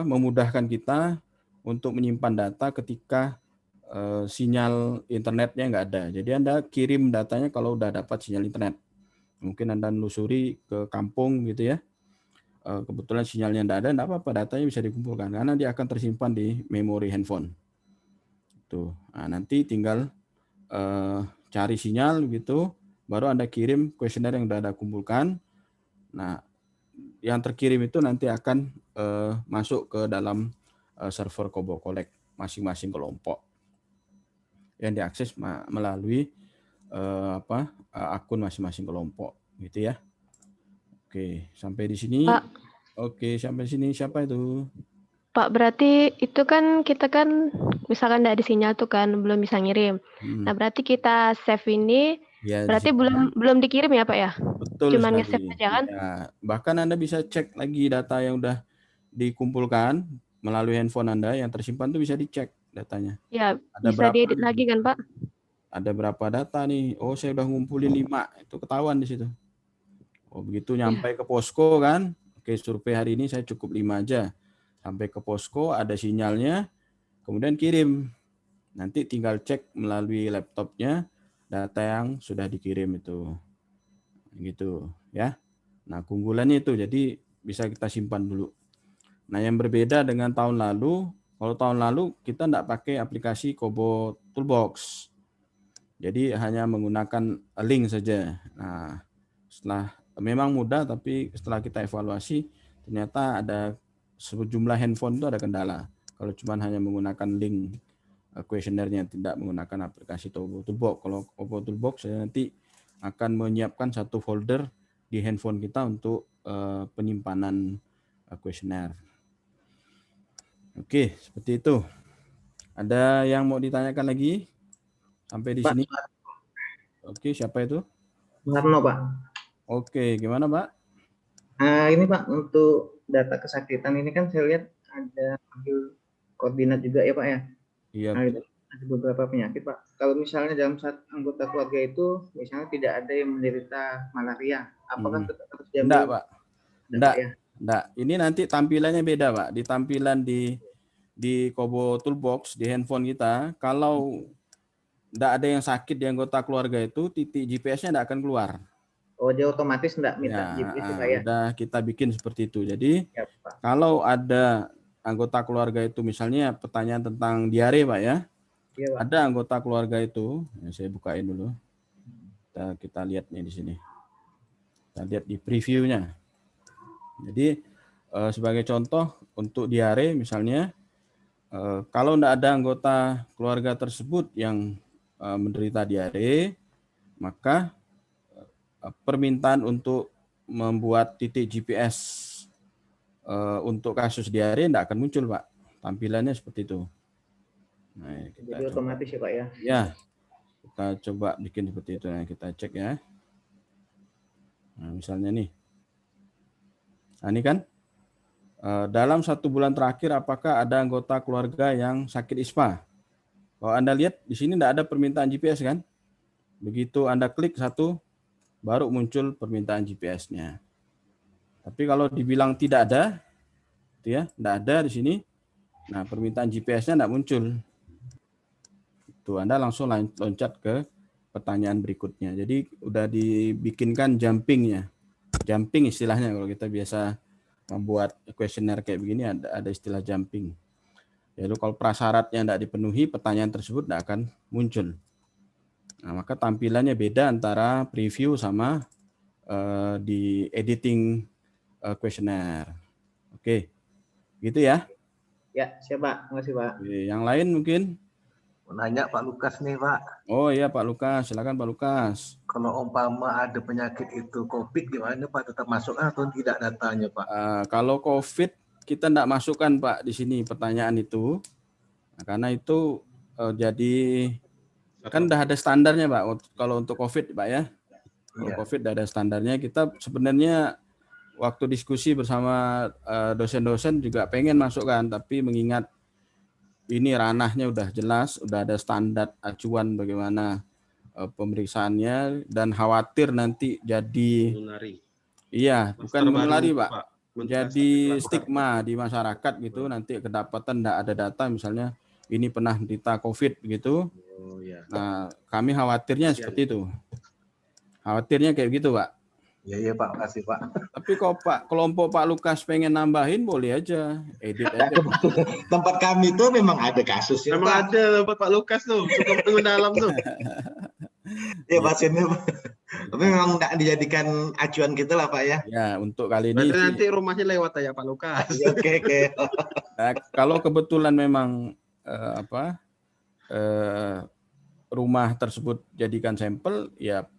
memudahkan kita untuk menyimpan data ketika sinyal internetnya nggak ada. Jadi Anda kirim datanya kalau udah dapat sinyal internet. Mungkin Anda nelusuri ke kampung gitu ya. Kebetulan sinyalnya nggak ada, nggak apa-apa, datanya bisa dikumpulkan karena dia akan tersimpan di memori handphone. Tuh. Nah, nanti tinggal cari sinyal gitu, baru Anda kirim kuesioner yang udah Anda kumpulkan. Nah, yang terkirim itu nanti akan masuk ke dalam server Kobo Collect masing-masing kelompok yang diakses melalui akun masing-masing kelompok gitu ya. Oke, sampai di sini. Pak. Oke, sampai sini siapa itu? Pak, berarti itu kan kita kan misalkan nggak ada sinyal tuh kan belum bisa ngirim. Nah, berarti kita save ini Ya, berarti belum dikirim ya, Pak ya? Betul Cuman sekali. nge-save aja kan? Ya, bahkan Anda bisa cek lagi data yang udah dikumpulkan melalui handphone Anda yang tersimpan tuh bisa dicek datanya. Ya, Ada bisa diedit lagi kan, Pak? Ada berapa data nih? Oh, saya udah ngumpulin 5. Itu ketahuan di situ. Oh, begitu nyampe ke posko kan? Oke, survei hari ini saya cukup 5 aja. Sampai ke posko ada sinyalnya, kemudian kirim. Nanti tinggal cek melalui laptopnya data yang sudah dikirim itu. Gitu ya. Nah, keunggulannya itu jadi bisa kita simpan dulu. Nah, yang berbeda dengan tahun lalu, kalau tahun lalu kita tidak pakai aplikasi Kobo Toolbox. Jadi hanya menggunakan link saja. Nah, memang mudah, tapi setelah kita evaluasi ternyata ada sejumlah handphone itu ada kendala. Kalau cuma hanya menggunakan link kuesionernya, tidak menggunakan aplikasi Kobo Toolbox. Kalau Kobo Toolbox saya nanti akan menyiapkan satu folder di handphone kita untuk penyimpanan kuesioner. Oke, seperti itu. Ada yang mau ditanyakan lagi sampai di sini? Oke, siapa itu? Marno, Pak. Oke, gimana, Pak? Ini Pak, untuk data kesakitan ini kan saya lihat ada koordinat juga ya Pak ya? Iya. Ada beberapa penyakit Pak. Kalau misalnya dalam satu anggota keluarga itu, misalnya tidak ada yang menderita malaria, apakah tetap harus diambil? Enggak, Pak. Enggak, ya? enggak. Ini nanti tampilannya beda, Pak. Di tampilan di Kobo Toolbox, di handphone kita, kalau enggak ada yang sakit di anggota keluarga itu, titik GPS-nya enggak akan keluar. Oh, dia otomatis enggak minta GPS ya, Pak ya? Udah kita bikin seperti itu. Jadi, ya, Pak, kalau ada anggota keluarga itu, misalnya pertanyaan tentang diare, Pak ya, ya Pak. Ada anggota keluarga itu, saya bukain dulu. Kita lihat nih di sini. Kita lihat di previewnya. Jadi sebagai contoh untuk diare misalnya, kalau tidak ada anggota keluarga tersebut yang menderita diare, maka permintaan untuk membuat titik GPS untuk kasus diare tidak akan muncul, Pak. Tampilannya seperti itu. Nah, kita Jadi otomatis ya Pak ya? Ya, kita coba bikin seperti itu. Nah, kita cek ya. Nah, misalnya nih. Nah, ini kan dalam 1 bulan terakhir apakah ada anggota keluarga yang sakit ISPA? Kalau Anda lihat di sini tidak ada permintaan GPS kan? Begitu Anda klik satu, baru muncul permintaan GPS-nya. Tapi kalau dibilang tidak ada, gitu ya, tidak ada di sini. Nah, permintaan GPS-nya tidak muncul. Tuh, Anda langsung loncat ke pertanyaan berikutnya. Jadi udah dibikinkan jumping-nya. Jumping istilahnya kalau kita biasa membuat kuesioner kayak begini ada istilah jumping. Lalu kalau prasyaratnya tidak dipenuhi, pertanyaan tersebut tidak akan muncul. Nah, maka tampilannya beda antara preview sama di editing kuesioner. Oke, gitu ya. Ya, siap Pak. Terima kasih Pak. Oke, yang lain mungkin? Mau nanya Pak Lukas nih Pak. Oh iya Pak Lukas, silakan Pak Lukas. Kalau umpama ada penyakit itu COVID gimana Pak? Tetap masuk atau tidak datanya Pak? Kalau COVID kita tidak masukkan Pak di sini pertanyaan itu. Nah, karena itu jadi kan udah ada standarnya Pak. Kalau untuk COVID Pak ya. Kalau COVID udah ada standarnya. Kita sebenarnya waktu diskusi bersama dosen-dosen juga pengen masukkan, tapi mengingat ini ranahnya udah jelas, udah ada standar acuan bagaimana pemeriksaannya, dan khawatir nanti jadi iya, bukan menulari Pak, jadi stigma di masyarakat gitu, nanti kedapatan enggak ada data misalnya ini pernah menderita COVID gitu. Nah, kami khawatirnya seperti itu. Khawatirnya kayak gitu, Pak. Iya Pak, makasih Pak. Tapi kalau kelompok Pak Lukas pengen nambahin boleh aja, edit aja. Tempat kami itu memang ada kasusnya. Memang ada tempat Pak Lukas tuh, suka mendalam tuh. Ya pasiennya, tapi memang tidak dijadikan acuan kita lah Pak ya. Ya, untuk kali ini. Berarti nanti rumahnya lewat aja Pak Lukas. Oke. Nah, kalau kebetulan memang rumah tersebut jadikan sampel, ya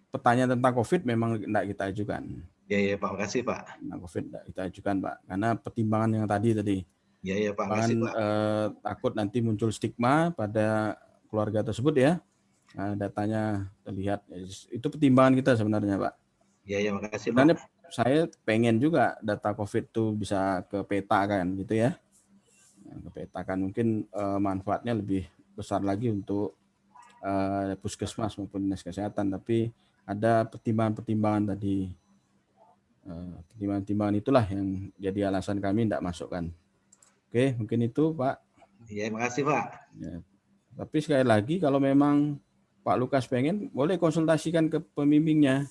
pertanyaan tentang COVID memang tidak kita ajukan. Ya Pak, makasih Pak. Tentang COVID tidak kita ajukan Pak, karena pertimbangan yang tadi. Ya Pak, makasih Pak. Takut nanti muncul stigma pada keluarga tersebut ya. Nah, datanya terlihat, itu pertimbangan kita sebenarnya Pak. Ya makasih sebenarnya Pak. Saya pengen juga data COVID itu bisa ke peta kan gitu ya. Ke peta kan mungkin manfaatnya lebih besar lagi untuk puskesmas maupun dinas kesehatan, tapi ada pertimbangan-pertimbangan tadi. Pertimbangan-pertimbangan itulah yang jadi alasan kami tidak masukkan. Oke, mungkin itu Pak. Iya, makasih Pak. Ya. Tapi sekali lagi kalau memang Pak Lukas pengen, boleh konsultasikan ke pembimbingnya.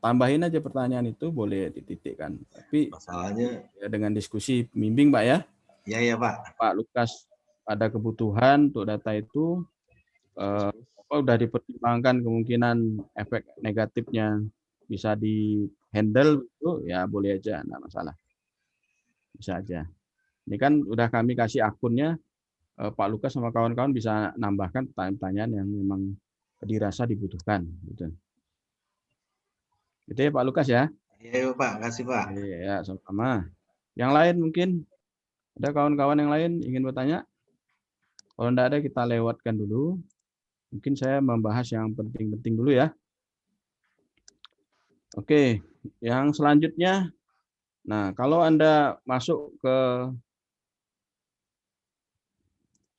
Tambahin aja pertanyaan itu, boleh dititikkan. Tapi masalahnya ya dengan diskusi pembimbing Pak ya. Iya Pak. Pak Lukas ada kebutuhan untuk data itu, udah dipertimbangkan kemungkinan efek negatifnya bisa di-handle itu, ya boleh aja, enggak masalah. Bisa aja. Ini kan udah kami kasih akunnya, Pak Lukas sama kawan-kawan bisa nambahkan pertanyaan-pertanyaan yang memang dirasa dibutuhkan. Gitu. Gitu ya Pak Lukas ya. Iya Pak, makasih Pak. Iya, sama. Yang lain mungkin, ada kawan-kawan yang lain ingin bertanya? Kalau enggak ada kita lewatkan dulu. Mungkin saya membahas yang penting-penting dulu ya. Oke, yang selanjutnya. Nah, kalau Anda masuk ke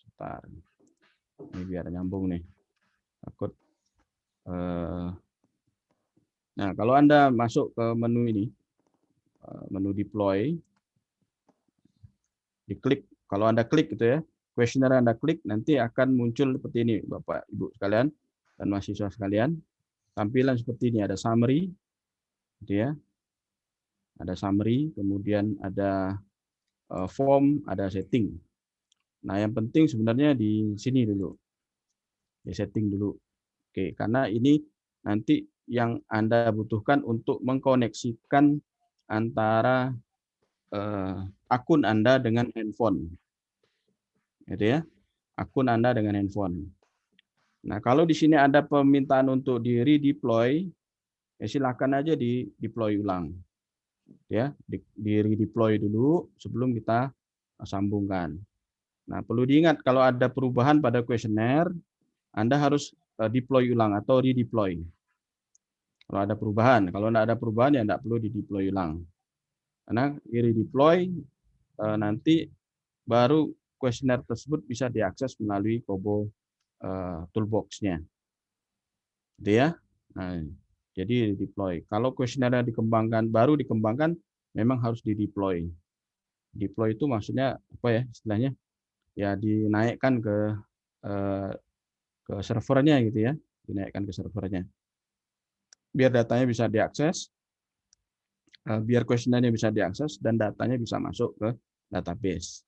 sebentar. Ini biar nyambung nih. Takut. Nah, kalau Anda masuk ke menu ini, menu deploy, diklik. Kalau Anda klik gitu ya, kuesioner Anda klik, nanti akan muncul seperti ini, Bapak, Ibu sekalian, dan mahasiswa sekalian. Tampilan seperti ini, ada summary, gitu ya. Ada summary, kemudian ada form, ada setting. Nah, yang penting sebenarnya di sini dulu. Di setting dulu. Oke, karena ini nanti yang Anda butuhkan untuk mengkoneksikan antara akun Anda dengan handphone. Gitu ya. Akun Anda dengan handphone. Nah, kalau di sini ada permintaan untuk di redeploy, ya silakan aja di deploy ulang. Ya, di redeploy dulu sebelum kita sambungkan. Nah, perlu diingat kalau ada perubahan pada kuesioner, Anda harus deploy ulang atau redeploy. Kalau ada perubahan, kalau tidak ada perubahan ya tidak perlu di-deploy ulang. Karena di-redeploy nanti baru kuesioner tersebut bisa diakses melalui Kobo toolbox-nya. Gitu ya. Nah, jadi deploy. Kalau kuesionernya dikembangkan, baru dikembangkan, memang harus di-deploy. Deploy itu maksudnya apa ya istilahnya? Ya dinaikkan ke servernya gitu ya, dinaikkan ke servernya. Biar datanya bisa diakses, biar kuesionernya bisa diakses dan datanya bisa masuk ke database.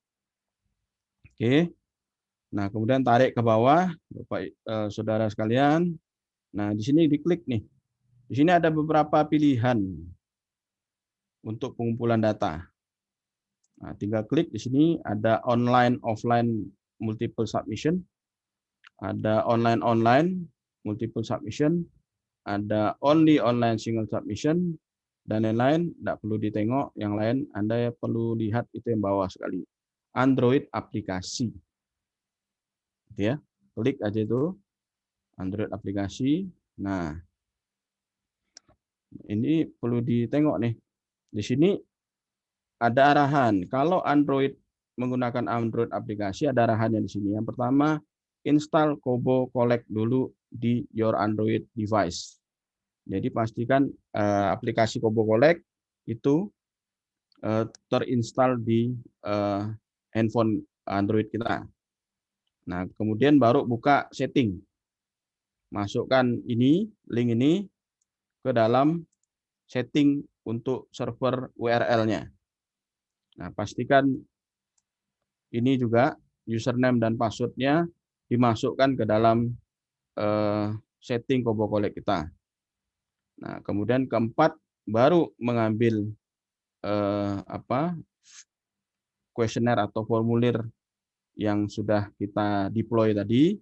Oke. Nah, kemudian tarik ke bawah, Bapak Saudara sekalian. Nah, di sini diklik nih. Di sini ada beberapa pilihan untuk pengumpulan data. Nah, tinggal klik di sini ada online, offline, multiple submission, ada online, multiple submission, ada only online single submission, dan lain-lain. Tidak perlu ditengok. Yang lain Anda perlu lihat itu yang bawah sekali. Android aplikasi. Gitu ya. Klik aja itu. Android aplikasi. Nah, ini perlu ditengok nih. Di sini ada arahan. Kalau Android menggunakan Android aplikasi, ada arahannya di sini. Yang pertama, install Kobo Collect dulu di your Android device. Jadi pastikan aplikasi Kobo Collect itu terinstall di handphone Android kita. Nah, kemudian baru buka setting. Masukkan link ini ke dalam setting untuk server URL-nya. Nah, pastikan ini juga username dan password-nya dimasukkan ke dalam setting Kobo Collect kita. Nah, kemudian keempat baru mengambil kuesioner atau formulir yang sudah kita deploy tadi,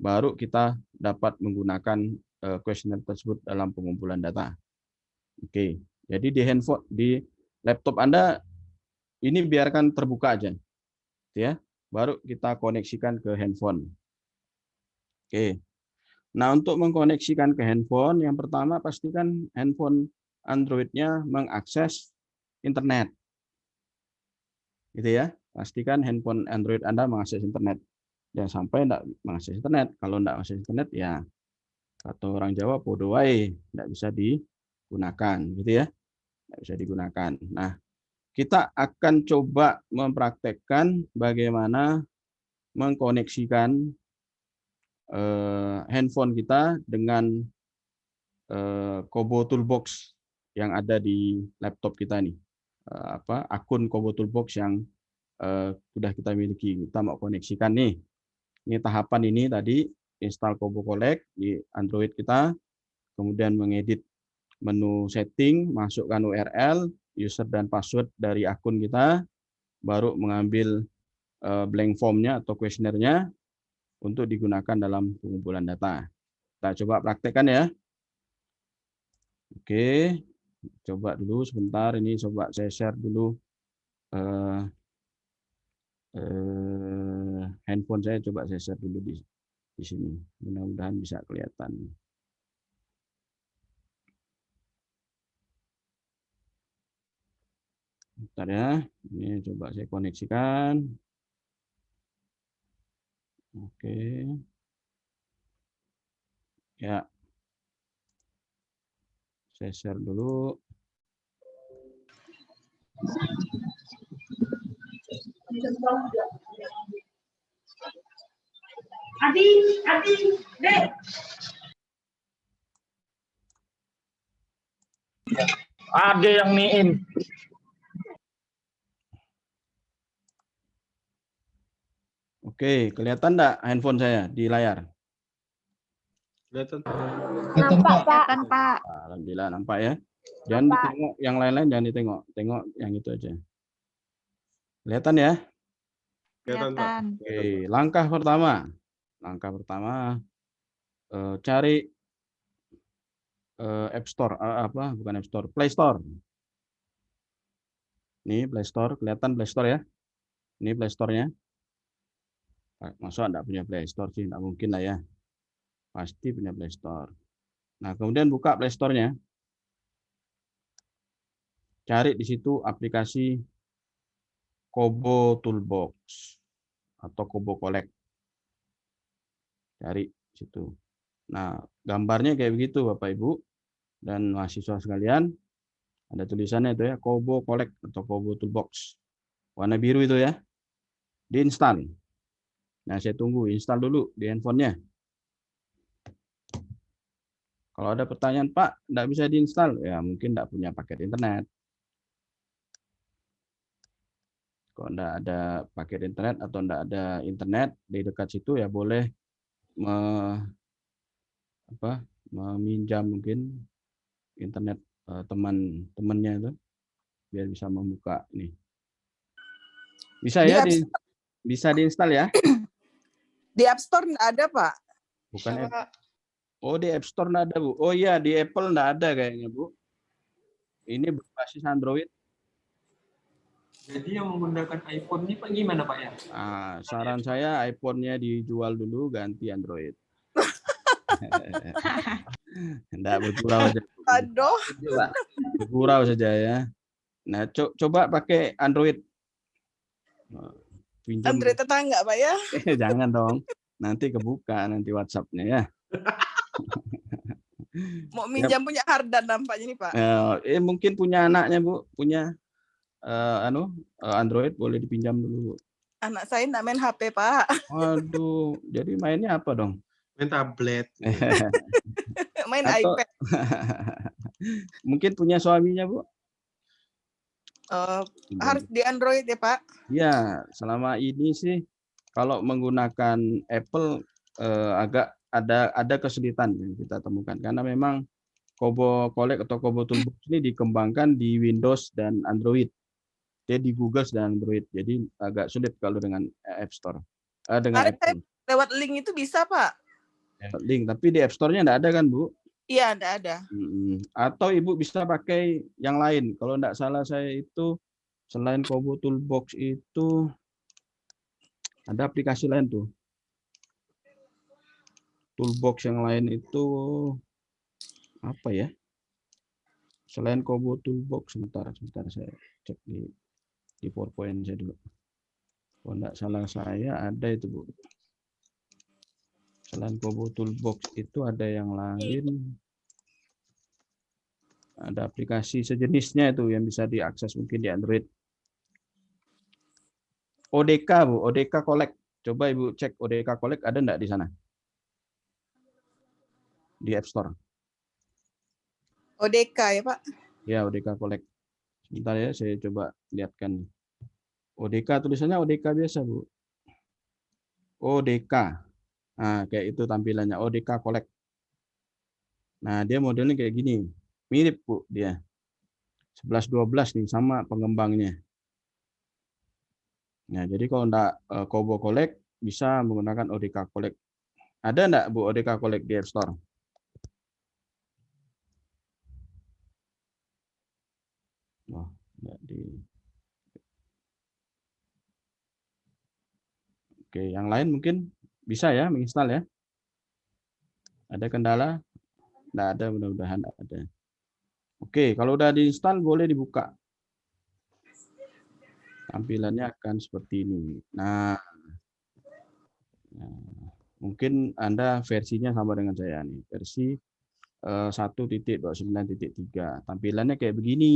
baru kita dapat menggunakan kuesioner tersebut dalam pengumpulan data. Oke, jadi di laptop Anda ini biarkan terbuka aja, ya. Baru kita koneksikan ke handphone. Oke. Nah, untuk mengkoneksikan ke handphone, yang pertama pastikan handphone Android-nya mengakses internet. Gitu ya. Pastikan handphone Android Anda mengakses internet. Jangan sampai tidak mengakses internet. Kalau tidak mengakses internet, ya kata orang Jawa, podo wae, tidak bisa digunakan. Gitu ya. Tidak bisa digunakan. Nah, kita akan coba mempraktekkan bagaimana mengkoneksikan handphone kita dengan Kobo Toolbox yang ada di laptop kita nih. Akun Kobo Toolbox yang sudah kita miliki. Kita mau koneksikan nih. Ini tahapan ini tadi, install Kobo Collect di Android kita, kemudian mengedit menu setting, masukkan URL, user dan password dari akun kita, baru mengambil blank form-nya atau kuesionernya untuk digunakan dalam pengumpulan data. Kita coba praktekkan ya. Oke, coba dulu sebentar. Ini coba saya share dulu handphone saya. Coba saya share dulu di sini. Mudah-mudahan bisa kelihatan. Bentar ya. Ini coba saya koneksikan. Oke. Ya. Saya share dulu. Dek. Ada yang niin. Oke, kelihatan enggak handphone saya di layar? Kelihatan. Nampak, Pak. Kan Pak. Alhamdulillah nampak ya. Jangan ditengok yang lain-lain, jangan ditengok. Tengok yang itu aja. Kelihatan ya? Kelihatan, Pak. Oke, langkah pertama. Cari App Store, bukan App Store, Play Store. Ini Play Store, kelihatan Play Store ya? Ini Play Store-nya. Masa enggak punya Play Store sih? Enggak mungkin lah ya. Pasti punya Play Store. Nah, kemudian buka Play Store-nya. Cari di situ aplikasi Kobo Toolbox atau Kobo Collect. Cari situ. Nah, gambarnya kayak begitu Bapak Ibu dan mahasiswa sekalian. Ada tulisannya itu ya, Kobo Collect atau Kobo Toolbox. Warna biru itu ya. Diinstal. Nah, saya tunggu install dulu di handphonenya. Kalau ada pertanyaan, Pak, enggak bisa diinstal, ya mungkin enggak punya paket internet. Kalau enggak ada paket internet atau enggak ada internet di dekat situ, ya boleh meminjam mungkin internet teman-temannya itu biar bisa membuka ini. Bisa ya bisa diinstal ya? Di App Store nggak ada, Pak. Bukan Oh, di App Store nggak ada, Bu. Oh iya, di Apple nggak ada kayaknya, Bu. Ini berbasis Android. Jadi yang menggunakan iPhone ini Pak gimana Pak ya? Saran saya iPhone-nya dijual dulu, ganti Android. Enggak, bergurau saja. Aduh. Bergurau saja ya. Nah, coba pakai Android. Pinjam. Android tetangga Pak ya? Jangan dong. Nanti kebuka nanti WhatsApp-nya ya. Mau minjam punya Hardan nampaknya nih Pak. Mungkin punya anaknya Bu, punya Android, boleh dipinjam dulu. Anak saya nggak main HP Pak. Waduh, jadi mainnya apa dong? Main tablet. Main iPad. Mungkin punya suaminya Bu. Harus di Android ya Pak? Ya, selama ini sih kalau menggunakan Apple agak ada kesulitan yang kita temukan karena memang Kobo Collect atau Kobo Toolbox ini dikembangkan di Windows dan Android. Dia di Google dan Android, jadi agak sulit kalau dengan App Store. Dengan Apple. Lewat link itu bisa Pak? Link, tapi di App Store-nya enggak ada kan Bu? Iya, enggak ada. Atau Ibu bisa pakai yang lain. Kalau enggak salah saya itu selain Kobo Toolbox itu ada aplikasi lain tuh. Toolbox yang lain itu apa ya? Selain Kobo Toolbox, sebentar saya cek di PowerPoint saya dulu. Kalau enggak salah saya ada itu Bu. Selain Kobo Toolbox itu ada yang lain. Ada aplikasi sejenisnya itu yang bisa diakses mungkin di Android. ODK Bu, ODK Collect. Coba Ibu cek ODK Collect ada enggak di sana? Di App Store. ODK ya Pak? Ya, ODK Collect. Sebentar ya, saya coba lihatkan. ODK tulisannya ODK biasa Bu. ODK. Nah, kayak itu tampilannya ODK Collect. Nah, dia modelnya kayak gini. Mirip Bu dia. 11-12 nih sama pengembangnya. Nah, jadi kalau enggak Kobo Collect bisa menggunakan ODK Collect. Ada enggak Bu ODK Collect di App Store? Oh, enggak di. Oke, yang lain mungkin bisa ya menginstal ya. Ada kendala? Enggak ada, mudah-mudahan enggak ada. Oke, kalau udah diinstal boleh dibuka. Tampilannya akan seperti ini. Nah, mungkin Anda versinya sama dengan saya nih, versi 1.29.3. Tampilannya kayak begini.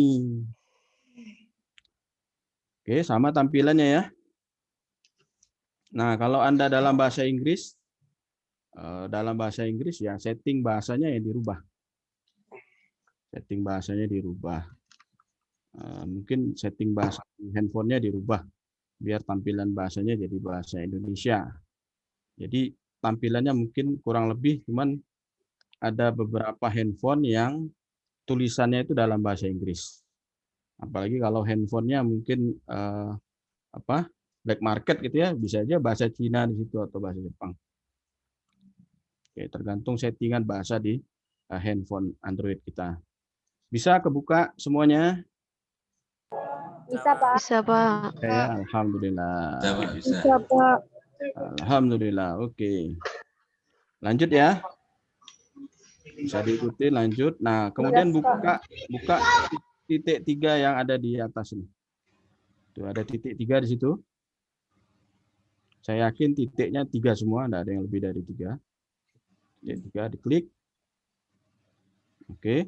Oke, sama tampilannya ya. Nah, kalau Anda dalam bahasa Inggris ya setting bahasanya yang dirubah. Setting bahasanya dirubah. Mungkin setting bahasa handphonenya dirubah biar tampilan bahasanya jadi bahasa Indonesia. Jadi tampilannya mungkin kurang lebih cuman ada beberapa handphone yang tulisannya itu dalam bahasa Inggris. Apalagi kalau handphonenya mungkin black market gitu ya, bisa aja bahasa Cina di situ atau bahasa Jepang. Oke, tergantung settingan bahasa di handphone Android kita. Bisa kebuka semuanya? Bisa, Pak. Bisa, Pak. Ya, alhamdulillah. Bisa, Pak. Alhamdulillah. Oke. Lanjut ya. Bisa diikuti, lanjut. Nah, kemudian buka titik 3 yang ada di atas ini. Tuh, ada titik 3 di situ. Saya yakin titiknya 3 semua, tidak ada yang lebih dari 3. Titik 3 diklik. Oke.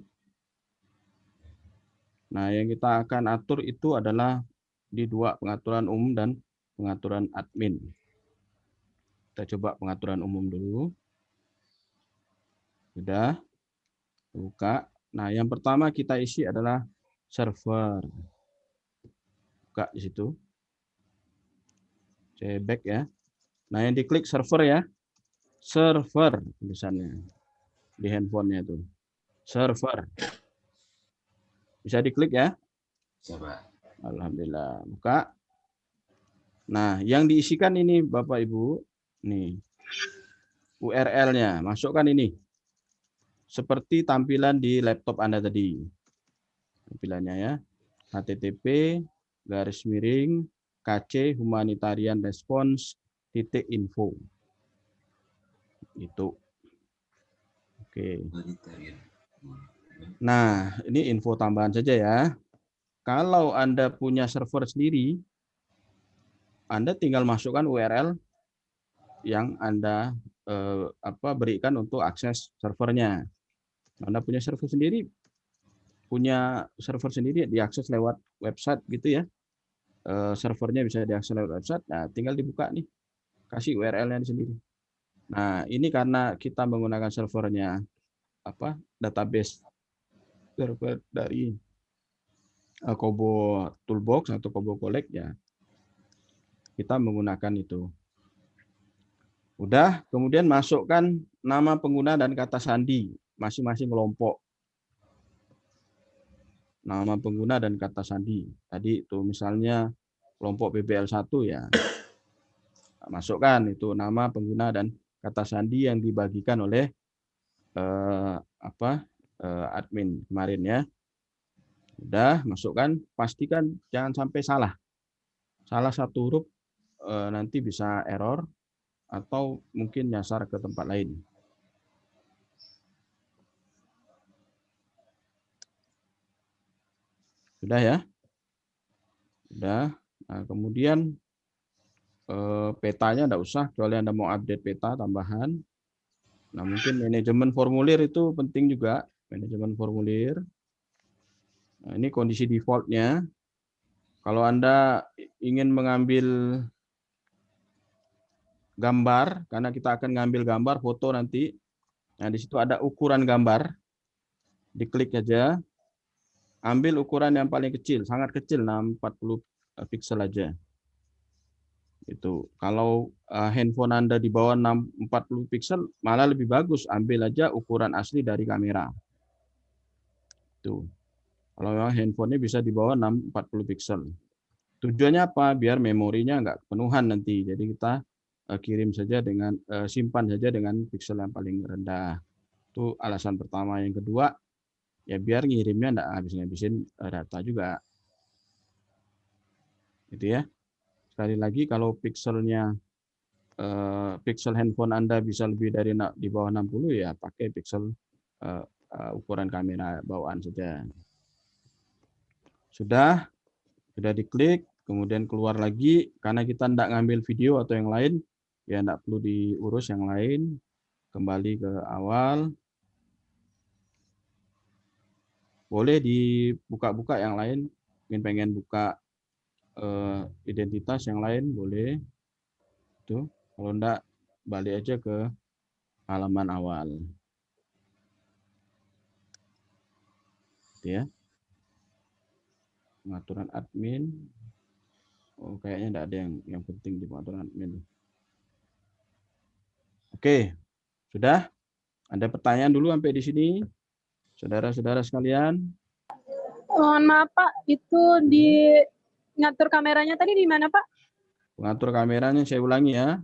Nah, yang kita akan atur itu adalah di 2, pengaturan umum dan pengaturan admin. Kita coba pengaturan umum dulu. Sudah. Buka. Nah, yang pertama kita isi adalah server. Buka di situ. Saya back ya. Nah, yang diklik server ya. Server tulisannya. Di handphonenya itu. Server. Bisa diklik ya? Coba. Alhamdulillah. Buka. Nah, yang diisikan ini Bapak Ibu, nih. URL-nya, masukkan ini. Seperti tampilan di laptop Anda tadi. Tampilannya ya. http://kc-humanitarian-response.info. Itu. Oke. Nah, ini info tambahan saja ya. Kalau Anda punya server sendiri, Anda tinggal masukkan URL yang Anda berikan untuk akses servernya. Anda punya server sendiri, diakses lewat website gitu ya. Servernya bisa diakses lewat website. Nah, tinggal dibuka nih, kasih URL-nya di sendiri. Nah, ini karena kita menggunakan servernya database server dari Kobo Toolbox atau Kobo Collect ya. Kita menggunakan itu. Udah, kemudian masukkan nama pengguna dan kata sandi masing-masing kelompok. Nama pengguna dan kata sandi. Tadi itu misalnya kelompok BBL1 ya. Masukkan itu nama pengguna dan kata sandi yang dibagikan oleh admin kemarin ya. Udah, masukkan, pastikan jangan sampai salah. Salah satu huruf nanti bisa error atau mungkin nyasar ke tempat lain. Sudah ya? Sudah. Nah, kemudian petanya enggak usah, kecuali Anda mau update peta tambahan. Nah, mungkin manajemen formulir itu penting juga, manajemen formulir. Nah, ini kondisi default-nya. Kalau Anda ingin mengambil gambar, karena kita akan ngambil gambar, foto nanti. Nah, di situ ada ukuran gambar. Diklik aja. Ambil ukuran yang paling kecil, sangat kecil, 640 piksel aja. Itu. Kalau handphone Anda di bawah 640 piksel, malah lebih bagus. Ambil aja ukuran asli dari kamera. Itu. Kalau memang handphonenya bisa di bawah 640 piksel. Tujuannya apa? Biar memorinya nggak kepenuhan nanti. Jadi kita kirim saja dengan simpan saja dengan piksel yang paling rendah. Itu alasan pertama. Yang kedua, ya biar ngirimnya nggak habis-habisin data juga. Gitu ya. Sekali lagi kalau pikselnya piksel handphone Anda bisa lebih dari di bawah 60 ya pakai piksel ukuran kamera bawaan saja. Sudah diklik, kemudian keluar lagi karena kita tidak ngambil video atau yang lain, ya tidak perlu diurus yang lain. Kembali ke awal. Boleh dibuka-buka yang lain, pengen buka identitas yang lain boleh. Tuh, kalau enggak balik aja ke halaman awal. Ya. Pengaturan admin. Oh, kayaknya enggak ada yang penting di pengaturan admin. Oke. Sudah? Ada pertanyaan dulu sampai di sini? Saudara-saudara sekalian? Mohon maaf Pak, itu di ngatur kameranya tadi di mana Pak? Pengatur kameranya saya ulangi ya.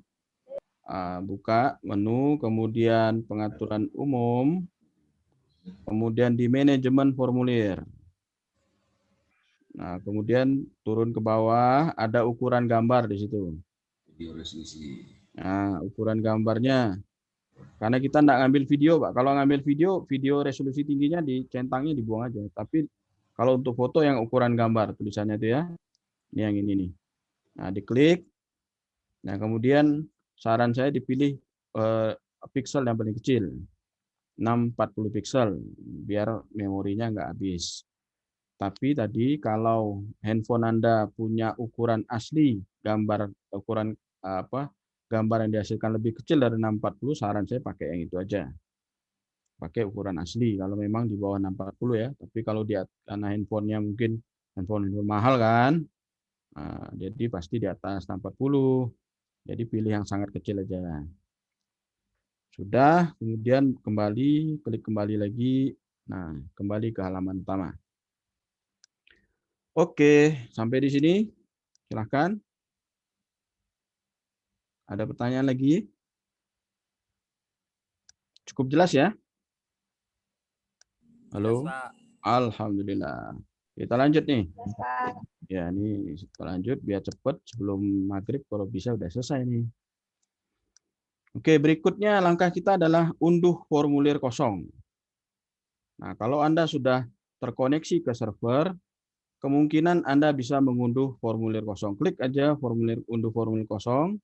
Buka menu, kemudian pengaturan umum, kemudian di manajemen formulir. Nah, kemudian turun ke bawah, ada ukuran gambar di situ. Video resolusi. Nah, ukuran gambarnya. Karena kita tidak ngambil video, Pak. Kalau ngambil video resolusi tingginya dicentangnya dibuang aja. Tapi kalau untuk foto yang ukuran gambar, tulisannya itu ya, ini yang ini nih. Nah, diklik. Nah, kemudian saran saya dipilih pixel yang paling kecil. 640 pixel, biar memorinya nggak habis. Tapi tadi kalau handphone Anda punya ukuran asli, ukuran gambar yang dihasilkan lebih kecil dari 640, saran saya pakai yang itu aja. Pakai ukuran asli kalau memang di bawah 640 ya. Tapi kalau karena handphonenya mungkin handphone mahal kan, jadi pasti di atas 640. Jadi pilih yang sangat kecil aja. Sudah, kemudian klik kembali lagi. Nah, kembali ke halaman utama. Oke, sampai di sini. Silahkan. Ada pertanyaan lagi? Cukup jelas ya? Halo? Alhamdulillah. Kita lanjut nih. Ya, ini kita lanjut biar cepat sebelum maghrib kalau bisa udah selesai nih. Oke, berikutnya langkah kita adalah unduh formulir kosong. Nah, kalau Anda sudah terkoneksi ke server, kemungkinan Anda bisa mengunduh formulir kosong. Klik aja unduh formulir kosong.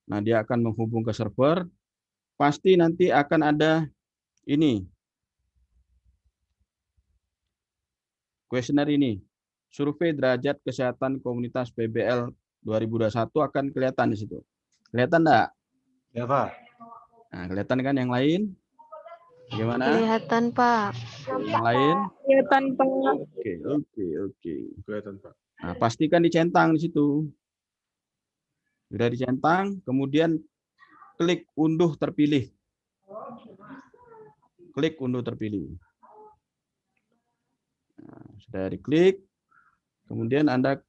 Nah, dia akan menghubung ke server. Pasti nanti akan ada ini. Kuesioner ini. Survei derajat kesehatan komunitas PBL 2021 akan kelihatan di situ. Kelihatan enggak? Ya, Pak. Nah, kelihatan kan yang lain? Bagaimana? Kelihatan, Pak. Yang lain? Kelihatan Pak. Oke. Kelihatan Pak. Nah, pastikan dicentang di situ. Sudah dicentang, kemudian klik unduh terpilih. Klik unduh terpilih. Nah, sudah diklik, kemudian Anda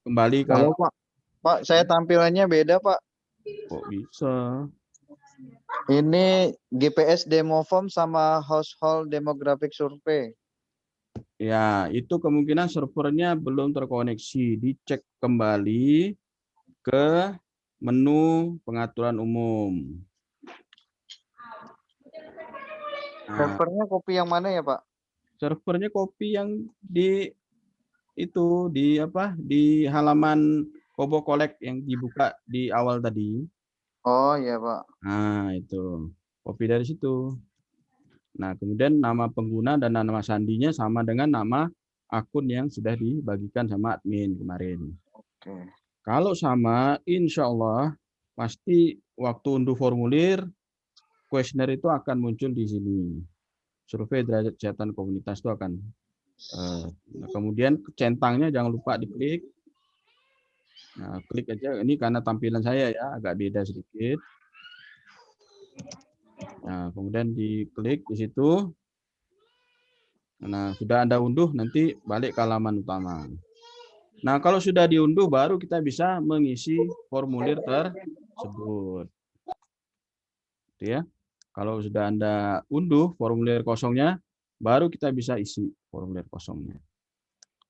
kembali ke... Halo Pak. Pak, saya tampilannya beda Pak. Kok bisa? Ini GPS demo form sama household demographic survey. Ya, itu kemungkinan servernya belum terkoneksi. Dicek kembali ke menu pengaturan umum. Nah, Servernya kopi yang mana ya Pak? servernya kopi yang di halaman Kobo Collect yang dibuka di awal tadi. Oh iya Pak. Nah, itu. Copy dari situ. Nah, kemudian nama pengguna dan nama sandinya sama dengan nama akun yang sudah dibagikan sama admin kemarin. Oke. Kalau sama, insya Allah pasti waktu unduh formulir, kuesioner itu akan muncul di sini. Survei derajat kesehatan komunitas itu akan. Kemudian centangnya jangan lupa diklik. Nah, klik aja, ini karena tampilan saya ya agak beda sedikit. Nah, kemudian diklik di situ. Nah, sudah Anda unduh, nanti balik ke halaman utama. Nah, kalau sudah diunduh, baru kita bisa mengisi formulir tersebut. Gitu ya. Kalau sudah Anda unduh formulir kosongnya, baru kita bisa isi formulir kosongnya.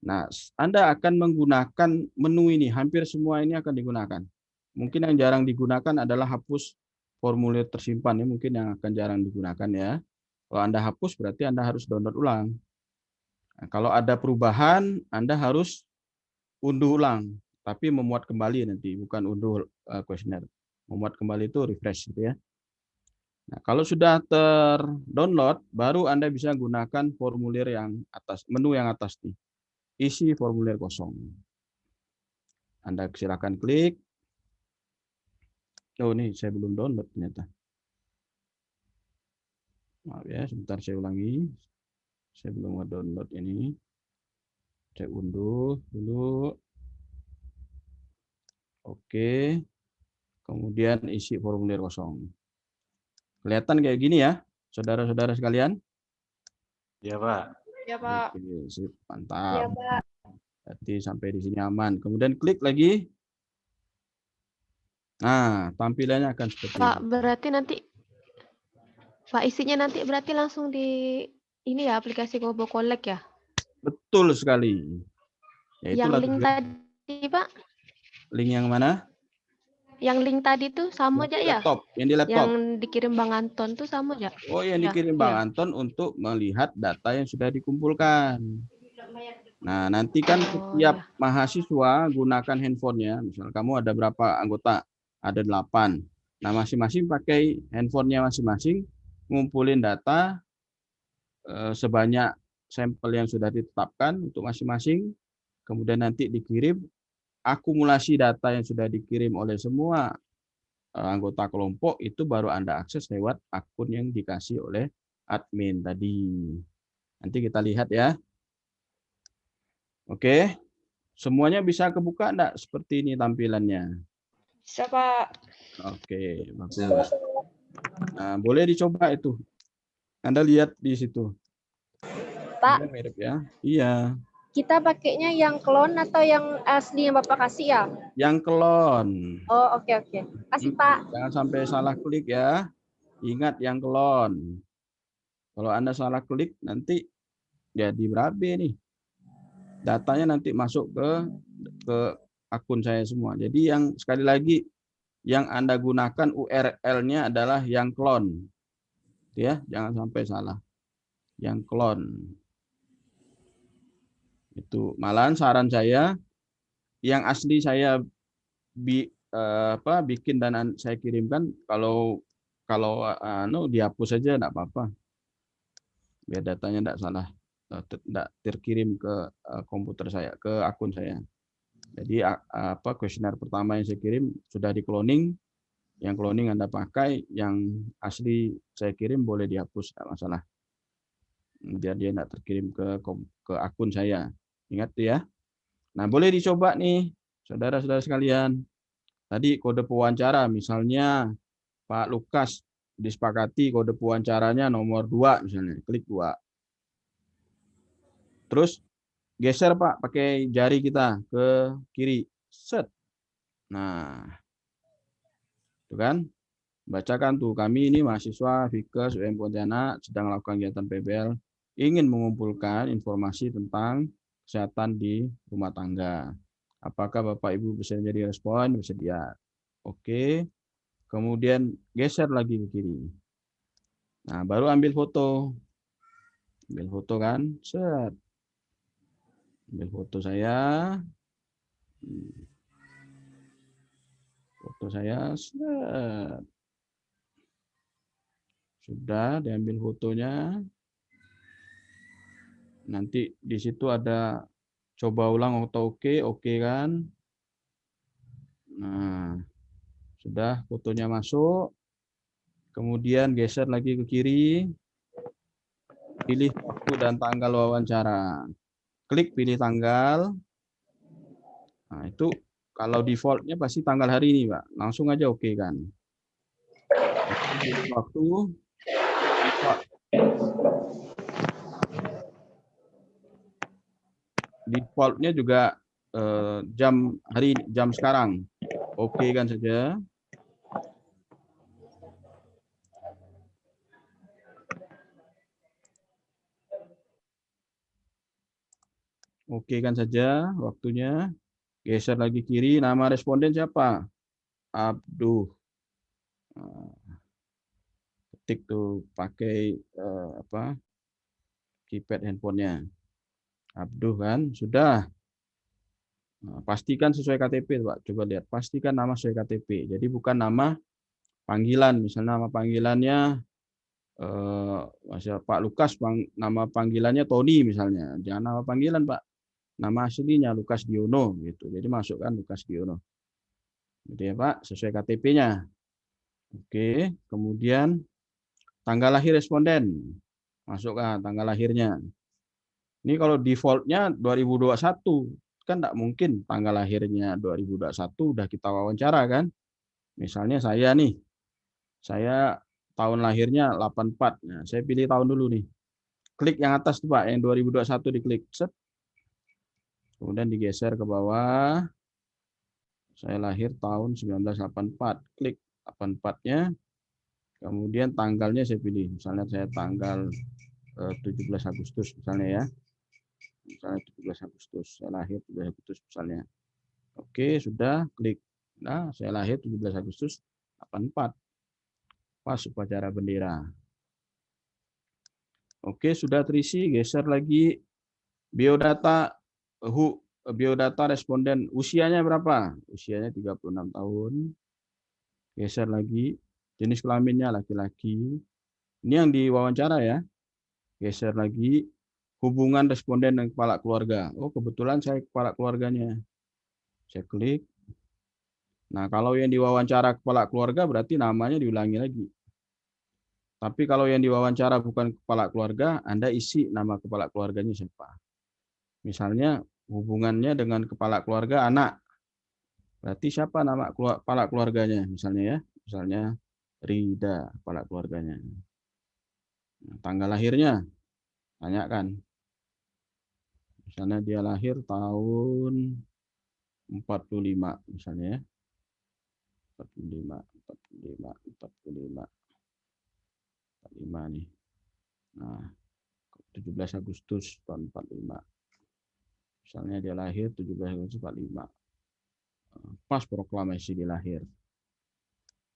Nah, Anda akan menggunakan menu ini, hampir semua ini akan digunakan. Mungkin yang jarang digunakan adalah hapus formulir tersimpan, ya mungkin yang akan jarang digunakan ya. Kalau Anda hapus berarti Anda harus download ulang. Nah, kalau ada perubahan, Anda harus unduh ulang, tapi memuat kembali nanti, bukan unduh kuesioner. Memuat kembali itu refresh gitu ya. Nah, kalau sudah terdownload, baru Anda bisa gunakan formulir yang atas, menu yang atas nih. Isi formulir kosong. Anda silakan klik. Oh, ini saya belum download ternyata. Maaf ya, sebentar saya ulangi. Saya belum download ini. Saya unduh dulu. Oke. Kemudian isi formulir kosong. Kelihatan kayak gini ya. saudara-saudara sekalian? Ya, Pak. Ya, Pak. Oke, sip, Ya, mantap. Pak. Berarti sampai di sini aman. Kemudian klik lagi. Nah, tampilannya akan seperti Pak, ini. berarti nanti Pak isinya nanti berarti langsung di ini ya aplikasi Gobo Collect ya? Betul sekali. Ya, Yang itulah link tujuan. tadi, Pak? Link yang mana? Yang link tadi tuh sama Yang aja di ya? laptop. Yang di laptop. Yang dikirim Bang Anton tuh sama aja? Oh, yang Ya, dikirim Bang ya. Anton untuk melihat data yang sudah dikumpulkan. Nah, nanti kan setiap mahasiswa gunakan handphonenya. Misal kamu ada berapa anggota? Ada 8. Nah, masing-masing pakai handphonenya masing-masing, ngumpulin data sebanyak sampel yang sudah ditetapkan untuk masing-masing. Kemudian nanti dikirim, akumulasi data yang sudah dikirim oleh semua anggota kelompok itu baru Anda akses lewat akun yang dikasih oleh admin tadi. Nanti kita lihat ya. Oke, semuanya bisa kebuka enggak? Seperti ini tampilannya. Bisa, Pak. Oke, bagus. Nah, boleh dicoba itu. Anda lihat di situ. Pak, Mirip ya. Iya. kita pakainya yang clone atau yang asli yang Bapak kasih ya? Yang clone. Oh, oke. Kasih, Pak. Jangan sampai salah klik ya. Ingat yang clone. Kalau Anda salah klik nanti jadi berabe nih. Datanya nanti masuk ke akun saya semua. Jadi yang sekali lagi yang Anda gunakan URL-nya adalah yang clone. Ya, jangan sampai salah. Yang clone. Itu malahan saran saya yang asli saya bikin dan saya kirimkan kalau dihapus saja enggak apa-apa. Biar datanya enggak salah, enggak terkirim ke komputer saya, ke akun saya. Jadi kuesioner pertama yang saya kirim sudah di cloning, yang cloning Anda pakai, yang asli saya kirim boleh dihapus, enggak masalah. Biar dia enggak terkirim ke akun saya. Ingat ya. Nah, boleh dicoba nih, saudara-saudara sekalian. Tadi kode pewawancara, misalnya Pak Lukas disepakati kode pewawancaranya nomor 2 misalnya, klik 2. Terus geser Pak pakai jari kita ke kiri, set. Nah, itu kan, bacakan tuh, kami ini mahasiswa Fikes UM Pontianak sedang melakukan kegiatan PBL, ingin mengumpulkan informasi tentang kesehatan di rumah tangga. Apakah Bapak Ibu bisa menjadi respon? Bersedia. Oke. Kemudian geser lagi ke kiri. Nah, baru ambil foto. Ambil foto kan? Set. Ambil foto saya. Foto saya. Set. Sudah diambil fotonya. Nanti di situ ada coba ulang auto oke kan. Nah, sudah fotonya masuk. Kemudian geser lagi ke kiri. Pilih waktu dan tanggal wawancara. Klik pilih tanggal. Nah, itu kalau defaultnya pasti tanggal hari ini, Pak. Langsung aja oke kan. Pilih waktu. Defaultnya juga jam hari jam sekarang. Oke kan saja. Oke kan saja waktunya. Geser lagi kiri, nama responden siapa? Abduh. Ketik tuh pakai keypad handphonenya. Abduh kan, sudah. Nah, pastikan sesuai KTP, Pak. Coba lihat, pastikan nama sesuai KTP. Jadi bukan nama panggilan. Misalnya nama panggilannya Pak Lukas, nama panggilannya Tony misalnya. Jangan nama panggilan, Pak. Nama aslinya Lukas Diono gitu. Jadi masukkan Lukas Diono. Gitu ya, Pak, sesuai KTP-nya. Oke, kemudian tanggal lahir responden. Masukkan tanggal lahirnya. Ini kalau defaultnya 2021, kan tidak mungkin tanggal lahirnya 2021 udah kita wawancara kan. Misalnya saya nih, saya tahun lahirnya 84. Nah, saya pilih tahun dulu nih. Klik yang atas tuh Pak, yang 2021 diklik. Set. Kemudian digeser ke bawah. Saya lahir tahun 1984. Klik 84-nya. Kemudian tanggalnya saya pilih. Misalnya saya tanggal 17 Agustus misalnya ya. Misalnya 17 Agustus. Saya lahir 17 Agustus misalnya. Oke, sudah. Klik. Nah, saya lahir 17 Agustus 84. Pas upacara bendera. Oke, sudah terisi. Geser lagi. Biodata biodata responden. Usianya berapa? Usianya 36 tahun. Geser lagi. Jenis kelaminnya laki-laki. Ini yang diwawancara ya. Geser lagi. Hubungan responden dengan kepala keluarga. Oh, kebetulan saya kepala keluarganya. Saya klik. Nah, kalau yang diwawancara kepala keluarga berarti namanya diulangi lagi. Tapi kalau yang diwawancara bukan kepala keluarga, Anda isi nama kepala keluarganya siapa. Misalnya hubungannya dengan kepala keluarga anak. Berarti siapa nama kepala keluarganya? Misalnya ya. Misalnya Rida, kepala keluarganya. Nah, tanggal lahirnya, tanyakan. Misalnya dia lahir tahun 45 misalnya ya. 45 nih. Nah, 17 Agustus tahun 45. Misalnya dia lahir 17 Agustus 45. Pas proklamasi dia lahir.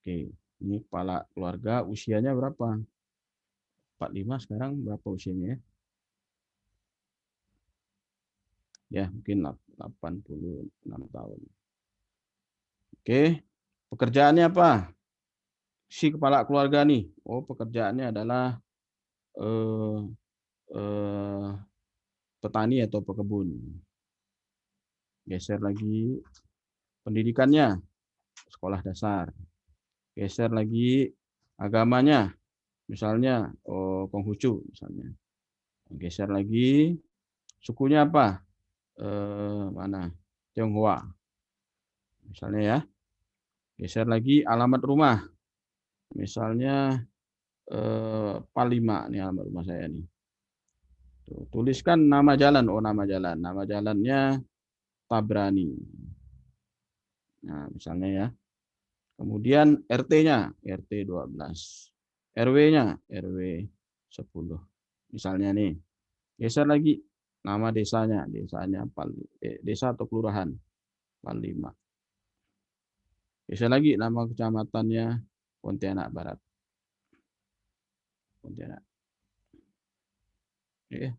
Oke, ini kepala keluarga usianya berapa? 45 sekarang berapa usianya ya? Ya, mungkin 86 tahun. Oke, pekerjaannya apa? Si kepala keluarga nih. Oh, pekerjaannya adalah petani atau pekebun. Geser lagi. Pendidikannya, sekolah dasar. Geser lagi agamanya. Misalnya Konghucu misalnya. Geser lagi. Sukunya apa? Mana? Tionghoa. Misalnya ya. Geser lagi alamat rumah. Misalnya Palima, nih alamat rumah saya nih. Tuliskan nama jalan. Oh, nama jalan. Nama jalannya Tabrani. Nah, misalnya ya. Kemudian RT-nya, RT 12. RW-nya, RW 10. Misalnya nih. Geser lagi. Nama desanya, desa atau kelurahan. Palima. Geser lagi nama kecamatannya Pontianak Barat. Pontianak. Oke.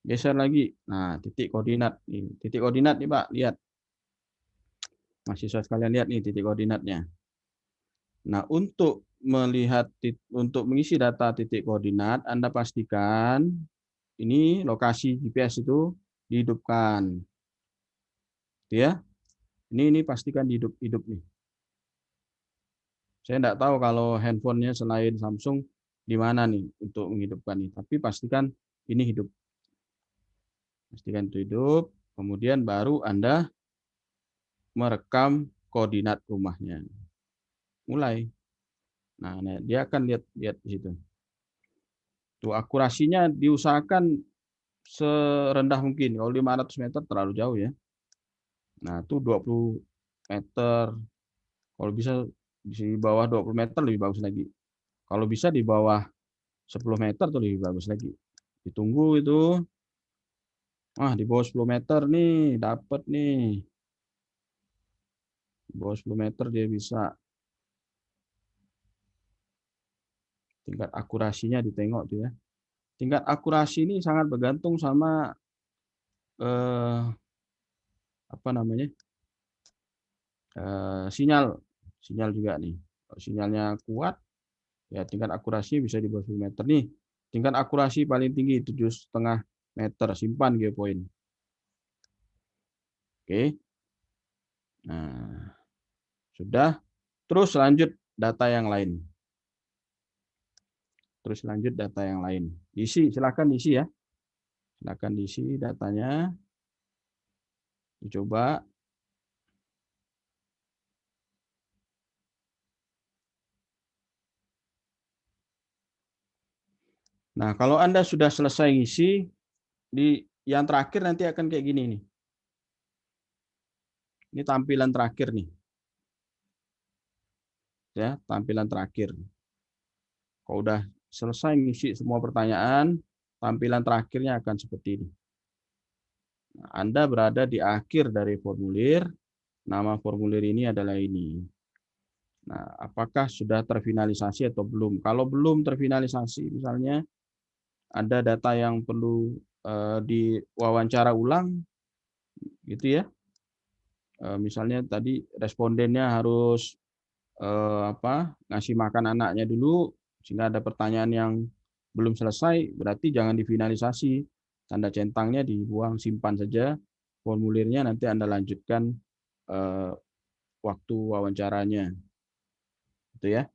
Geser lagi. Nah, titik koordinat nih. Titik koordinat nih, Pak. Lihat. Mahasiswa sekalian lihat nih titik koordinatnya. Nah, untuk mengisi data titik koordinat, Anda pastikan ini lokasi GPS itu dihidupkan. Ya. Ini pastikan hidup nih. Saya enggak tahu kalau handphonenya selain Samsung di mana nih untuk menghidupkan ini, tapi pastikan ini hidup. Pastikan itu hidup, kemudian baru Anda merekam koordinat rumahnya. Mulai. Nah, dia akan lihat di situ. Tuh akurasinya diusahakan serendah mungkin. Kalau 500 meter terlalu jauh ya. Nah, itu 20 meter. Kalau bisa di bawah 20 meter lebih bagus lagi. Kalau bisa di bawah 10 meter tuh lebih bagus lagi. Ditunggu itu. Di bawah 10 meter nih, dapat nih. Di bawah 10 meter dia bisa. Tingkat akurasinya ditengok tuh ya. Tingkat akurasi ini sangat bergantung sama sinyal juga nih. Kalau sinyalnya kuat, ya tingkat akurasi bisa di bawah 10 meter nih. Tingkat akurasi paling tinggi 7,5 meter. Simpan geopoint. Oke. Nah, sudah. Terus lanjut data yang lain. Diisi, silakan diisi ya. Silakan diisi datanya. Dicoba. Nah, kalau Anda sudah selesai ngisi, di yang terakhir nanti akan kayak gini nih. Ini tampilan terakhir nih. Ya, tampilan terakhir. Kalau udah selesai ngisi semua pertanyaan, tampilan terakhirnya akan seperti ini. Nah, Anda berada di akhir dari formulir. Nama formulir ini adalah ini. Nah, apakah sudah terfinalisasi atau belum? Kalau belum terfinalisasi, misalnya ada data yang perlu diwawancara ulang, gitu ya. Misalnya tadi respondennya harus ngasih makan anaknya dulu, sehingga ada pertanyaan yang belum selesai, berarti jangan difinalisasi. Tanda centangnya dibuang, simpan saja formulirnya, nanti Anda lanjutkan waktu wawancaranya. Gitu ya.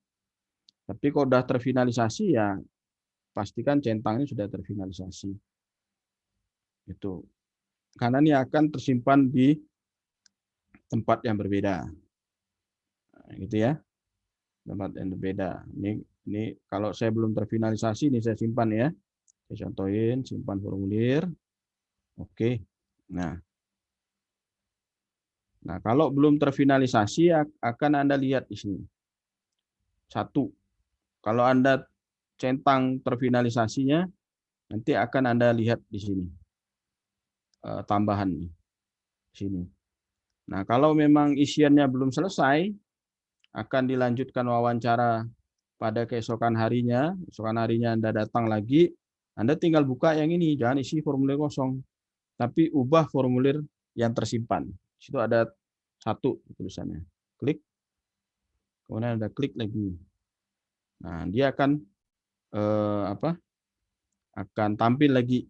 Tapi kalau sudah terfinalisasi, ya pastikan centangnya sudah terfinalisasi. Itu. Karena ini akan tersimpan di tempat yang berbeda. Nah, gitu ya. Tempat yang berbeda. Ini kalau saya belum terfinalisasi, ini saya simpan ya. Saya contohin, simpan formulir. Oke. Nah, kalau belum terfinalisasi, akan Anda lihat di sini. 1. Kalau Anda centang terfinalisasinya, nanti akan Anda lihat di sini. Tambahan di sini. Nah, kalau memang isiannya belum selesai, akan dilanjutkan wawancara pada keesokan harinya. Keesokan harinya Anda datang lagi, Anda tinggal buka yang ini, jangan isi formulir kosong, tapi ubah formulir yang tersimpan. Di situ ada 1 tulisannya. Klik, kemudian Anda klik lagi. Nah, dia akan akan tampil lagi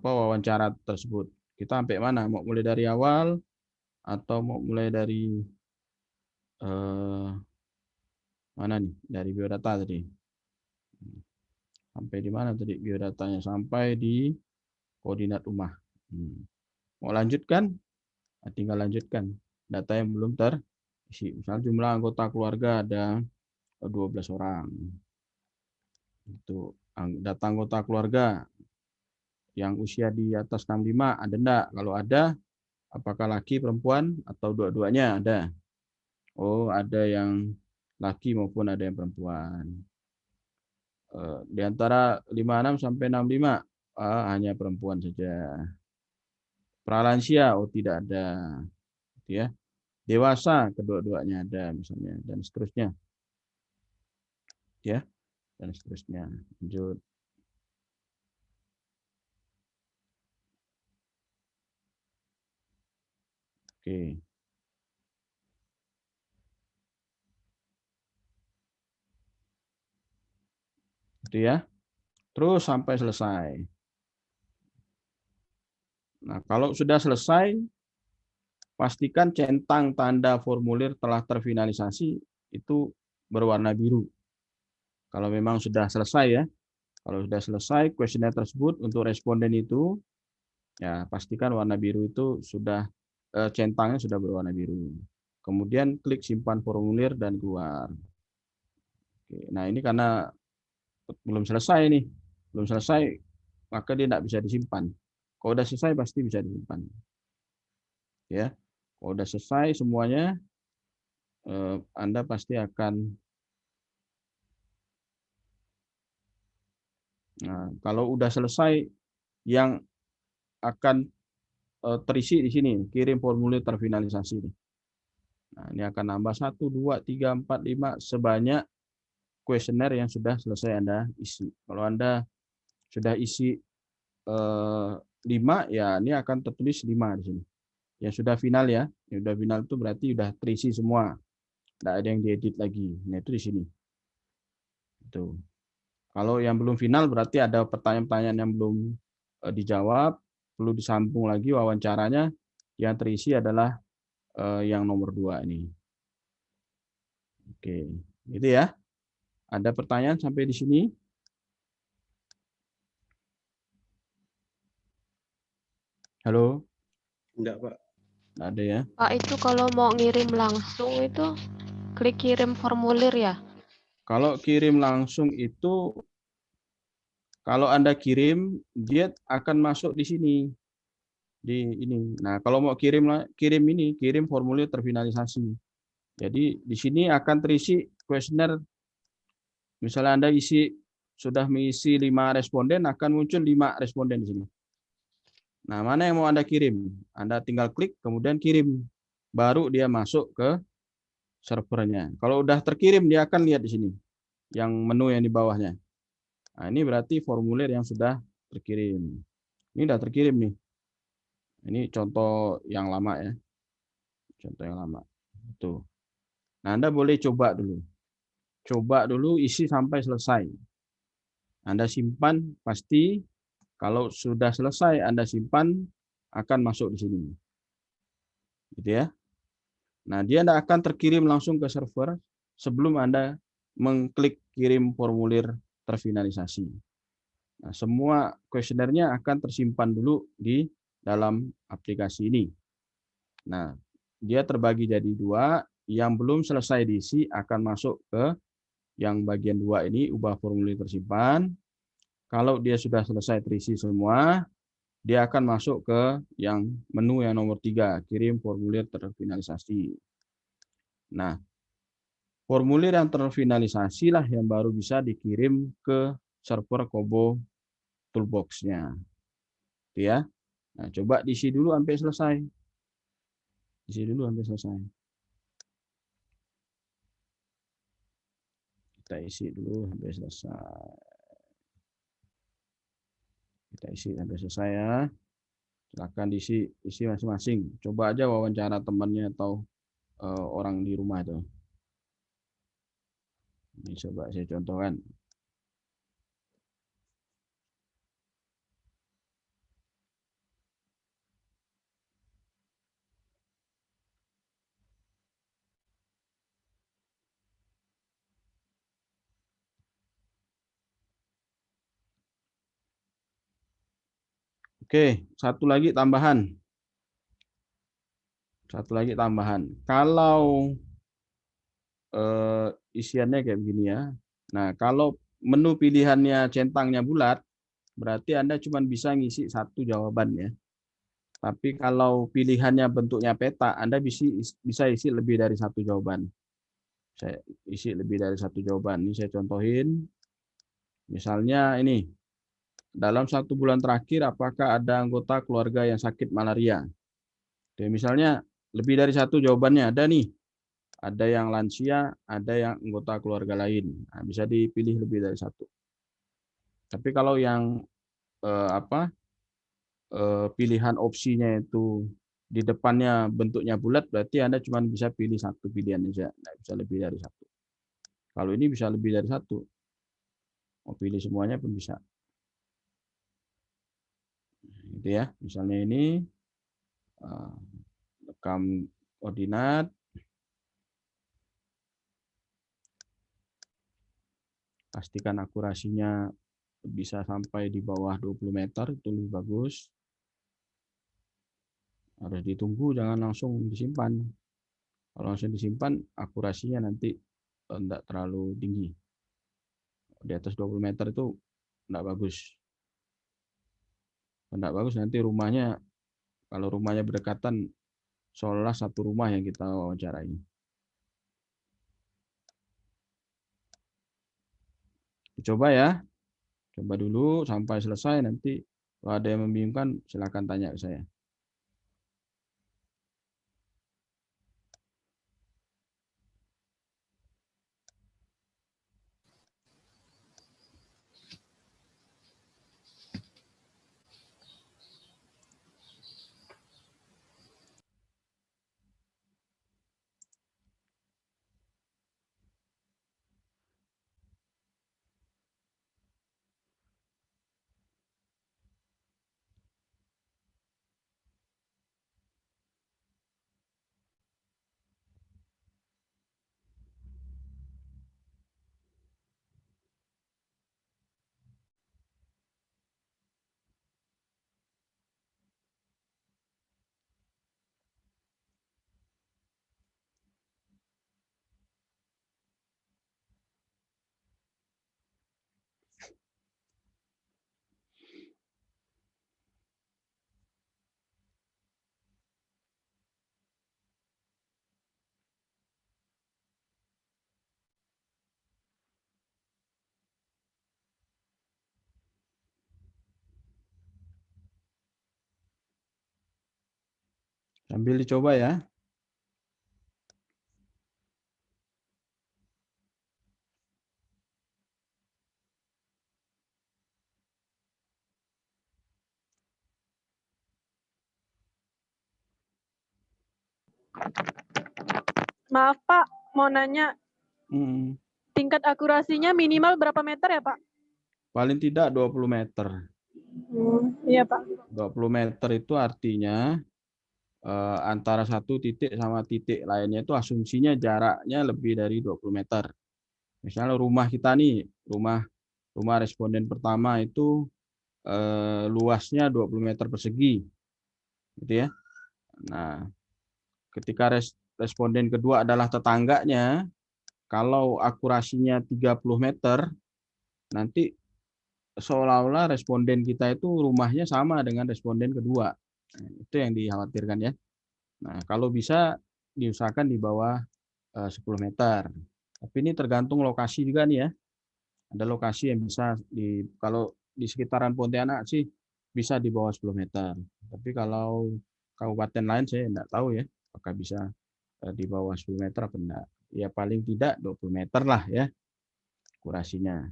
wawancara tersebut. Kita sampai mana? Mau mulai dari awal atau mau mulai dari mana nih? Dari biodata tadi. Sampai di mana tadi biodatanya? Sampai di koordinat rumah. Mau lanjutkan? Nah, tinggal lanjutkan. Data yang belum terisi. Misalnya jumlah anggota keluarga ada 12 orang. Itu data anggota keluarga yang usia di atas 65 ada enggak? Kalau ada, apakah laki, perempuan, atau dua-duanya ada? Oh, ada yang laki maupun ada yang perempuan. Di antara 56 sampai 65 hanya perempuan saja. Pralansia, oh tidak ada. Ya. Dewasa, kedua-duanya ada misalnya, dan seterusnya. Ya, dan seterusnya. Lanjut. Oke. Gitu ya. Terus sampai selesai. Nah, kalau sudah selesai, pastikan centang tanda formulir telah terfinalisasi itu berwarna biru. Kalau memang sudah selesai ya. Kalau sudah selesai kuesioner tersebut untuk responden itu, ya pastikan warna biru itu sudah centangnya sudah berwarna biru. Kemudian klik simpan formulir dan keluar. Oke, nah ini karena belum selesai nih, belum selesai, maka dia tidak bisa disimpan. Kalau udah selesai pasti bisa disimpan. Ya, kalau udah selesai semuanya, Anda pasti akan. Nah, kalau udah selesai, yang akan terisi di sini, kirim formulir terfinalisasi. Nah, ini akan nambah 1, 2, 3, 4, 5, sebanyak kuesioner yang sudah selesai Anda isi. Kalau Anda sudah isi 5, ya ini akan tertulis 5 di sini. Yang sudah final ya, yang sudah final itu berarti sudah terisi semua. Tidak ada yang diedit lagi. Nah, itu di sini. Itu. Kalau yang belum final berarti ada pertanyaan-pertanyaan yang belum dijawab, perlu disambung lagi wawancaranya. Yang terisi adalah yang nomor 2 ini. Oke, gitu ya. Ada pertanyaan sampai di sini? Halo? Enggak, Pak. Enggak ada ya? Pak, itu kalau mau ngirim langsung itu klik kirim formulir ya? Kalau kirim langsung itu, kalau Anda kirim, dia akan masuk di sini. Di ini. Nah, kalau mau kirim formulir terfinalisasi. Jadi di sini akan terisi kuesioner. Misalnya Anda sudah mengisi 5 responden, akan muncul 5 responden di sini. Nah, mana yang mau Anda kirim? Anda tinggal klik, kemudian kirim. Baru dia masuk ke servernya. Kalau udah terkirim, dia akan lihat di sini. Yang menu yang di bawahnya. Nah, ini berarti formulir yang sudah terkirim. Ini udah terkirim nih. Ini contoh yang lama ya. Contoh yang lama. Tuh. Nah, Anda boleh coba dulu. Coba dulu isi sampai selesai. Anda simpan, pasti kalau sudah selesai Anda simpan, akan masuk di sini. Gitu ya. Nah, dia tidak akan terkirim langsung ke server sebelum Anda mengklik kirim formulir terfinalisasi. Nah, semua kuesionernya akan tersimpan dulu di dalam aplikasi ini. Nah, dia terbagi jadi 2, yang belum selesai diisi akan masuk ke yang bagian 2 ini, ubah formulir tersimpan. Kalau dia sudah selesai terisi semua, dia akan masuk ke yang menu yang nomor 3, kirim formulir terfinalisasi. Nah, formulir yang terfinalisasi lah yang baru bisa dikirim ke server Kobo Toolbox-nya. Ya. Nah, coba diisi dulu sampai selesai. Isi dulu sampai selesai. Kita isi dulu sampai selesai. Kita isi sampai selesai ya. Silakan isi masing-masing. Coba aja wawancara temannya atau orang di rumah itu. Ini coba saya contohkan. Oke, satu lagi tambahan. Kalau isiannya kayak begini ya. Nah, kalau menu pilihannya centangnya bulat, berarti Anda cuma bisa ngisi 1 jawaban ya. Tapi kalau pilihannya bentuknya peta, Anda bisa isi lebih dari 1 jawaban. Saya isi lebih dari 1 jawaban. Ini saya contohin. Misalnya ini, dalam 1 bulan terakhir apakah ada anggota keluarga yang sakit malaria? Oke, misalnya lebih dari 1 jawabannya ada nih. Ada yang lansia, ada yang anggota keluarga lain. Nah, bisa dipilih lebih dari 1. Tapi kalau yang pilihan opsinya itu di depannya bentuknya bulat, berarti Anda cuma bisa pilih 1 pilihan saja, tidak bisa lebih dari 1. Kalau ini bisa lebih dari 1. Mau pilih semuanya pun bisa. Gitu ya. Misalnya ini rekam koordinat. Pastikan akurasinya bisa sampai di bawah 20 meter, itu lebih bagus. Harus ditunggu, jangan langsung disimpan. Kalau langsung disimpan, akurasinya nanti tidak terlalu tinggi. Di atas 20 meter itu tidak bagus. Tidak bagus nanti rumahnya, kalau rumahnya berdekatan, seolah 1 rumah yang kita wawancarai. Coba ya. Coba dulu sampai selesai, nanti kalau ada yang membingungkan silakan tanya ke saya. Sambil dicoba ya. Maaf Pak, mau nanya tingkat akurasinya minimal berapa meter ya Pak? Paling tidak 20 meter. Iya Pak. 20 meter itu artinya antara satu titik sama titik lainnya itu asumsinya jaraknya lebih dari 20 meter. Misalnya rumah kita nih, rumah responden pertama itu luasnya 20 meter persegi. Gitu ya. Nah, ketika responden kedua adalah tetangganya, kalau akurasinya 30 meter, nanti seolah-olah responden kita itu rumahnya sama dengan responden kedua. Nah, itu yang dikhawatirkan ya. Nah, kalau bisa diusahakan di bawah 10 meter. Tapi ini tergantung lokasi juga nih ya. Ada lokasi yang bisa kalau di sekitaran Pontianak sih bisa di bawah 10 meter. Tapi kalau kabupaten lain saya enggak tahu ya, apakah bisa di bawah 10 meter apa enggak. Ya paling tidak 20 meter lah ya akurasinya.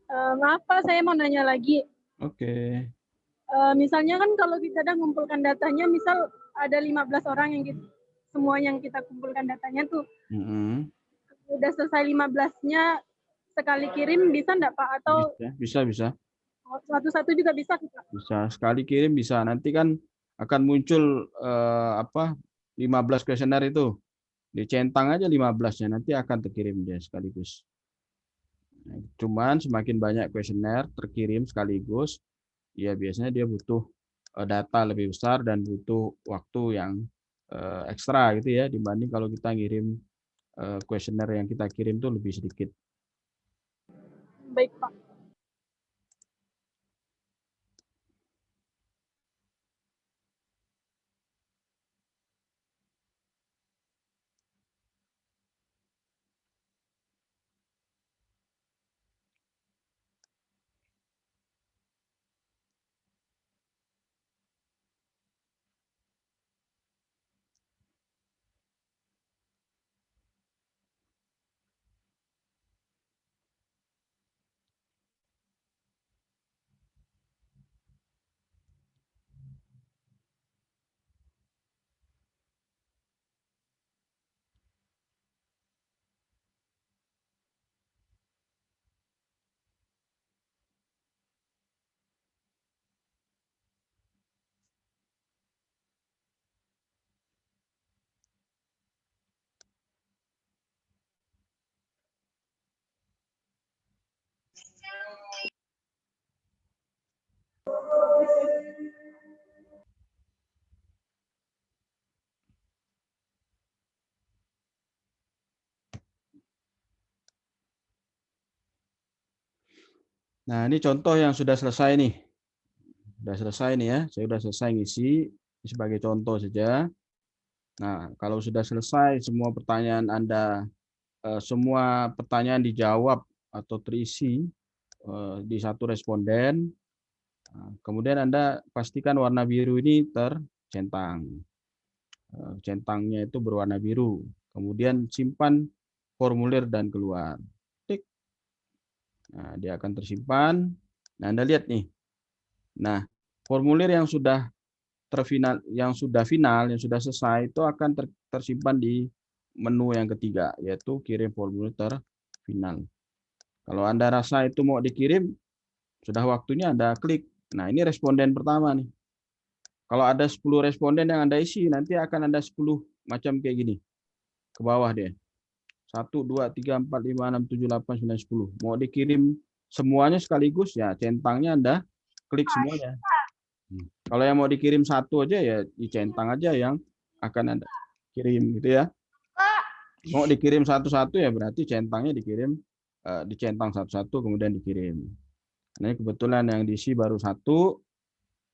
Maaf Pak, saya mau nanya lagi. Oke. Misalnya kan kalau kita udah ngumpulkan datanya, misal ada 15 orang yang semua yang kita kumpulkan datanya tuh, udah selesai 15-nya sekali kirim bisa enggak Pak? Atau Bisa. satu-satu juga bisa Pak? Bisa, sekali kirim bisa. Nanti kan akan muncul 15 kuesioner itu. Dicentang aja 15-nya, nanti akan terkirim dia sekaligus. Cuman semakin banyak kuesioner terkirim sekaligus, ya biasanya dia butuh data lebih besar dan butuh waktu yang ekstra gitu ya, dibanding kalau kita ngirim kuesioner yang kita kirim tuh lebih sedikit. Baik Pak. Nah, ini contoh yang sudah selesai nih. Sudah selesai nih ya, saya sudah selesai ngisi sebagai contoh saja. Nah, kalau sudah selesai semua pertanyaan Anda, semua pertanyaan dijawab atau terisi di satu responden, kemudian Anda pastikan warna biru ini tercentang. Centangnya itu berwarna biru. Kemudian simpan formulir dan keluar. Tik. Nah, dia akan tersimpan. Nah, Anda lihat nih. Nah, formulir yang sudah final, yang sudah selesai itu akan tersimpan di menu yang ketiga, yaitu kirim formulir terfinal. Kalau Anda rasa itu mau dikirim, sudah waktunya Anda klik. Nah, ini responden pertama nih. Kalau ada 10 responden yang Anda isi, nanti akan ada 10 macam kayak gini. Ke bawah dia. 1, 2, 3, 4, 5, 6, 7, 8, 9, 10. Mau dikirim semuanya sekaligus, ya centangnya Anda klik semuanya. Kalau yang mau dikirim satu aja, ya dicentang aja yang akan Anda kirim, gitu ya. Mau dikirim satu-satu, ya berarti centangnya dicentang satu-satu, kemudian dikirim. Nah, kebetulan yang diisi baru 1.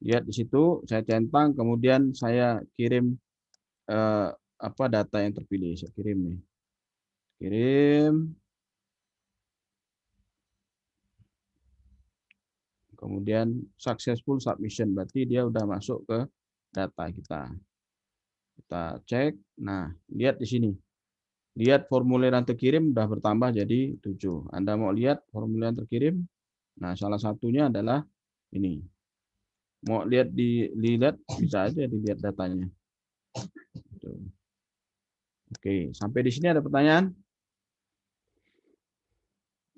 Lihat di situ, saya centang, kemudian saya kirim data yang terpilih. Saya kirim nih. Kirim. Kemudian successful submission, berarti dia udah masuk ke data kita. Kita cek. Nah, lihat di sini. Lihat formulir yang terkirim udah bertambah jadi 7. Anda mau lihat formulir yang terkirim? Nah, salah satunya adalah ini. Mau lihat dilihat, bisa aja dilihat datanya. Oke, sampai di sini ada pertanyaan?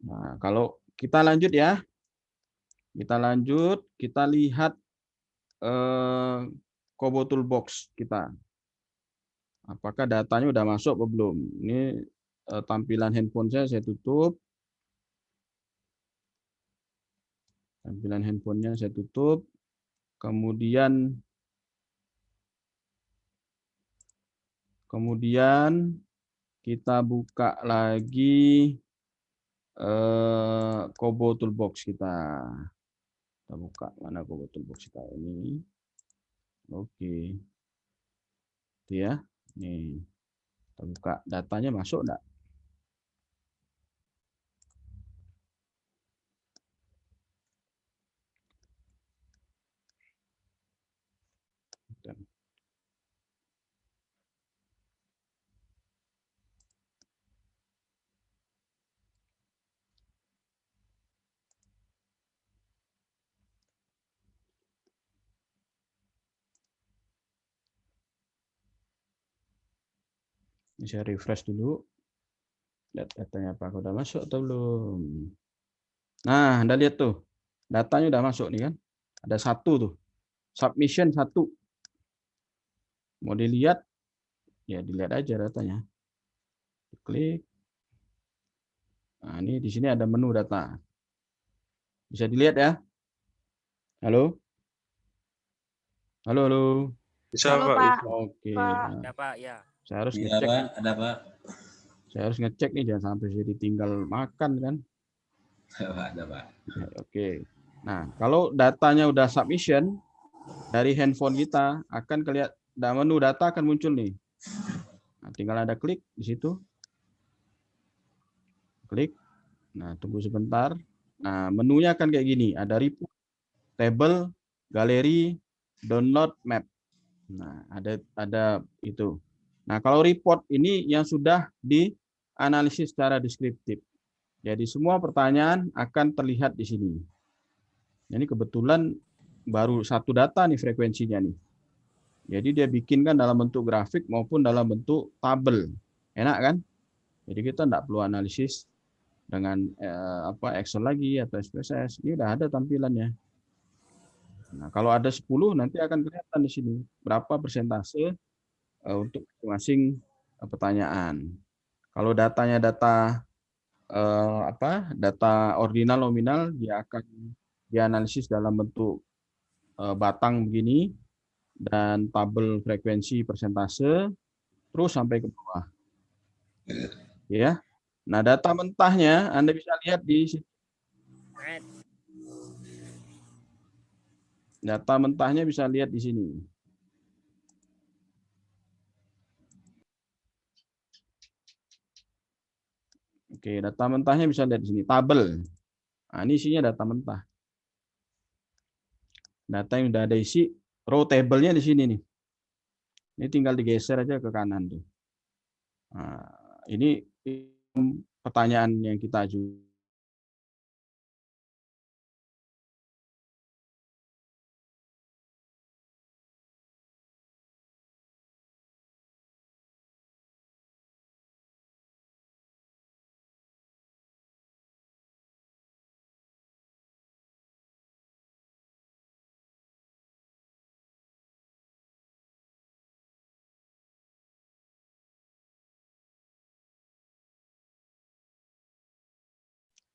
Nah, kalau kita lanjut ya. Kita lanjut, kita lihat Kobo Toolbox kita. Apakah datanya udah masuk atau belum? Ini tampilan handphone saya tutup. Tampilan handphonenya saya tutup. Kemudian kita buka lagi Kobo Toolbox kita. Kita buka mana Kobo Toolbox kita ini. Oke. Itu ya. Nih. Kita buka datanya masuk enggak? Ini saya refresh dulu. Lihat datanya apa, udah masuk atau belum. Nah, Anda lihat tuh. Datanya udah masuk nih kan. Ada 1 tuh. Submission 1. Mau dilihat, ya dilihat aja datanya. Klik. Nah, ini di sini ada menu data. Bisa dilihat ya. Halo? Halo, halo. Bisa, Pak. Oke. Ada Nah, Pak, ya. saya harus Iya, ngecek. Pak. Ada, Pak. Saya harus ngecek nih, jangan sampai saya ditinggal makan kan. Ada, Pak. Oke. Nah, kalau datanya udah submission dari handphone kita, akan kelihatan menu data akan muncul nih. Nah, tinggal ada klik di situ. Klik. Nah, tunggu sebentar. Nah, menunya akan kayak gini. Ada report, table, galeri, download, map. Nah, ada itu. Nah, kalau report ini yang sudah dianalisis secara deskriptif. Jadi semua pertanyaan akan terlihat di sini. Ini kebetulan baru 1 data nih frekuensinya nih. Jadi dia bikinkan dalam bentuk grafik maupun dalam bentuk tabel. Enak kan? Jadi kita tidak perlu analisis dengan Excel lagi atau SPSS. Ini udah ada tampilannya. Nah, kalau ada 10 nanti akan kelihatan di sini berapa persentase untuk masing-masing pertanyaan. Kalau datanya data data ordinal nominal, dia akan dianalisis dalam bentuk batang begini dan tabel frekuensi persentase terus sampai ke bawah. Ya. Nah, data mentahnya Anda bisa lihat di sini. Data mentahnya bisa lihat di sini. Oke, data mentahnya bisa lihat di sini. Tabel. Nah, ini isinya data mentah. Data yang sudah ada isi, row table-nya di sini nih. Ini tinggal digeser aja ke kanan tuh. Nah, ini pertanyaan yang kita ajukan.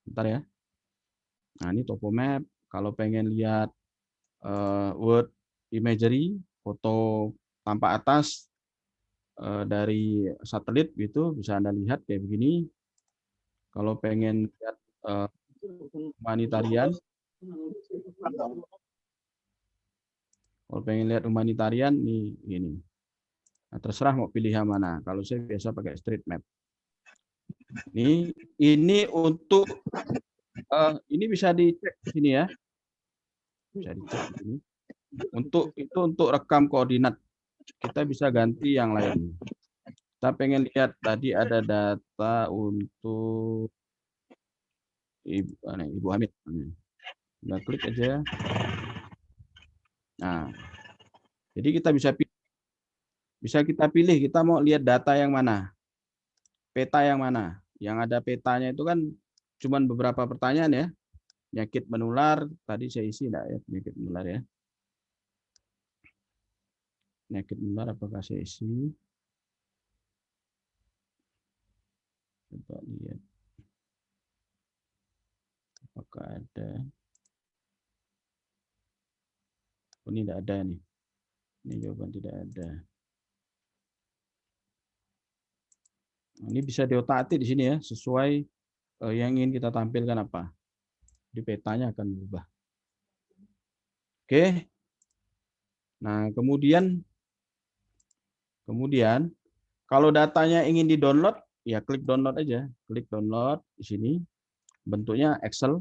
Bentar ya. Nah, ini topo map. Kalau pengen lihat word imagery, foto tampak atas dari satelit gitu, bisa Anda lihat kayak begini. Kalau pengen lihat humanitarian, nih gini. Nah, terserah mau pilih yang mana. Kalau saya biasa pakai street map. Ini untuk ini bisa dicek di sini ya. Bisa dicek di sini. Untuk rekam koordinat. Kita bisa ganti yang lain. Kita pengen lihat tadi ada data untuk Ibu Hamid. Kita klik aja. Nah, jadi kita kita pilih kita mau lihat data yang mana, peta yang mana. Yang ada petanya itu kan cuma beberapa pertanyaan ya. Penyakit menular tadi saya isi enggak ya, penyakit menular ya. Penyakit menular apakah saya isi? Coba lihat. Apakah ada? Oh, ini tidak ada nih. Ini jawaban tidak ada. Nah, ini bisa diotak-atik di sini ya, sesuai yang ingin kita tampilkan apa. Di petanya akan berubah. Oke. Nah, kemudian kalau datanya ingin di-download, ya klik download aja. Klik download di sini. Bentuknya Excel.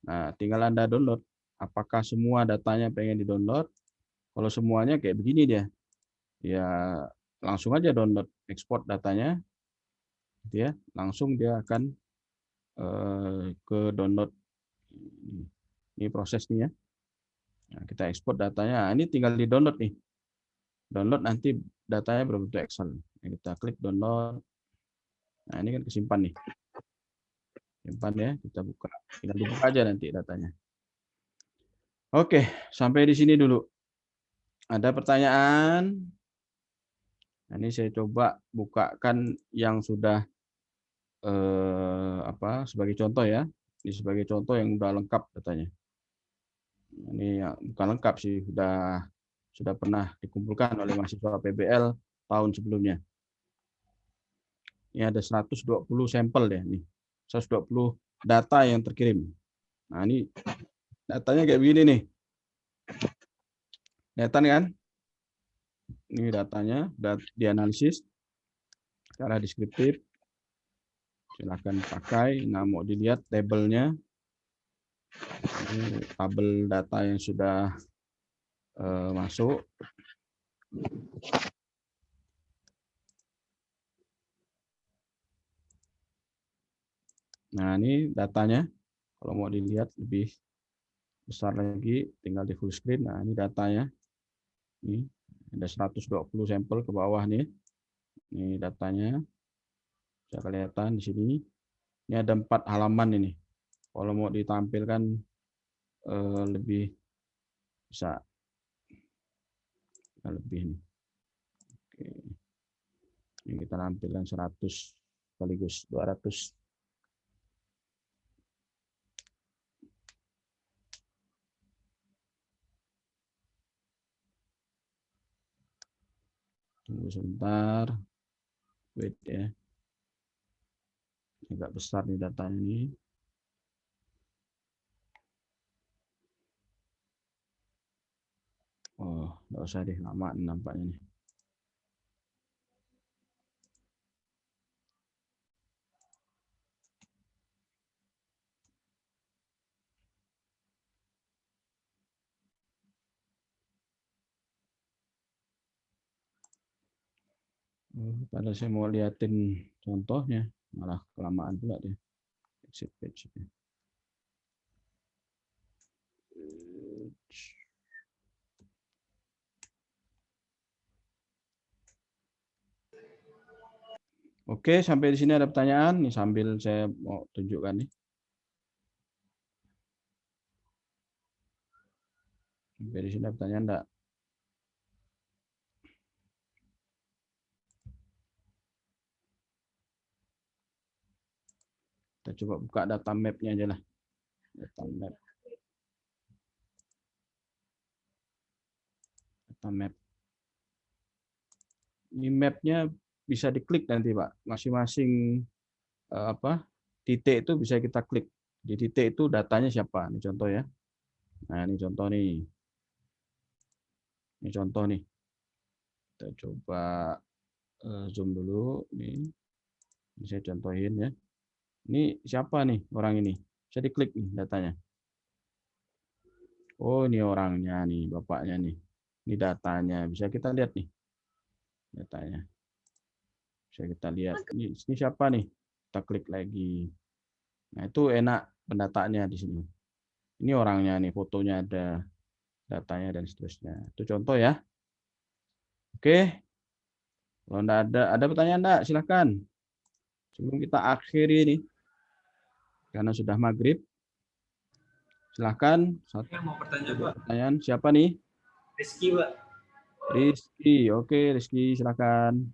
Nah, tinggal Anda download. Apakah semua datanya pengen di-download? Kalau semuanya kayak begini dia. Ya, langsung aja download, ekspor datanya. Gitu ya. Langsung dia akan ke download. Ini prosesnya ya. Nah, kita ekspor datanya. Nah, ini tinggal di-download nih. Download nanti datanya berbentuk Excel. Nah, kita klik download. Nah, ini kan kesimpan nih. Simpan ya, kita buka. Tinggal dibuka aja nanti datanya. Oke, sampai di sini dulu. Ada pertanyaan? Nah, ini saya coba bukakan yang sudah sebagai contoh ya. Ini sebagai contoh yang sudah lengkap datanya. Ini bukan lengkap sih, sudah pernah dikumpulkan oleh mahasiswa PBL tahun sebelumnya. Ini ada 120 sampel ya nih. 120 data yang terkirim. Nah, ini datanya kayak begini nih. Kelihatan kan? Ini datanya, dianalisis secara deskriptif. Silakan pakai. Nah, mau dilihat tabelnya. Ini tabel data yang sudah masuk. Nah, ini datanya. Kalau mau dilihat lebih besar lagi, tinggal di full screen. Nah, ini datanya. Ini ada 120 sampel ke bawah nih. Ini datanya. Bisa kelihatan di sini. Ini ada 4 halaman ini. Kalau mau ditampilkan lebih bisa lebih nih. Oke. Ini kita tampilkan 100 sekaligus 200. Tunggu sebentar. Wait ya. Agak besar nih data ini. Oh, nggak usah deh, lama nampaknya nih. Padahal saya mau liatin contohnya, malah kelamaan pula dia. Exit page. Oke, sampai di sini ada pertanyaan. Nih sambil saya mau tunjukkan nih. Sampai di sini ada pertanyaan enggak? Kita coba buka data map-nya aja lah. Data map. Data map. Ini map-nya bisa diklik nanti Pak. Masing-masing titik itu bisa kita klik. Di titik itu datanya siapa? Ini contoh ya. Nah, ini contoh nih. Ini contoh nih. Kita coba zoom dulu nih. Ini saya contohin ya. Ini siapa nih orang ini? Bisa diklik nih datanya. Oh, ini orangnya nih, bapaknya nih. Ini datanya. Bisa kita lihat nih. Datanya. Bisa kita lihat. Ini siapa nih? Kita klik lagi. Nah, itu enak pendataannya di sini. Ini orangnya nih, fotonya ada, datanya dan seterusnya. Itu contoh ya. Oke. Kalau ada pertanyaan enggak, silakan. Sebelum kita akhiri ini. Karena sudah maghrib. Silakan. Saya mau bertanya, Pak. Pertanyaan siapa nih? Rizky, Pak. Rizky. Oke, Rizky, silakan.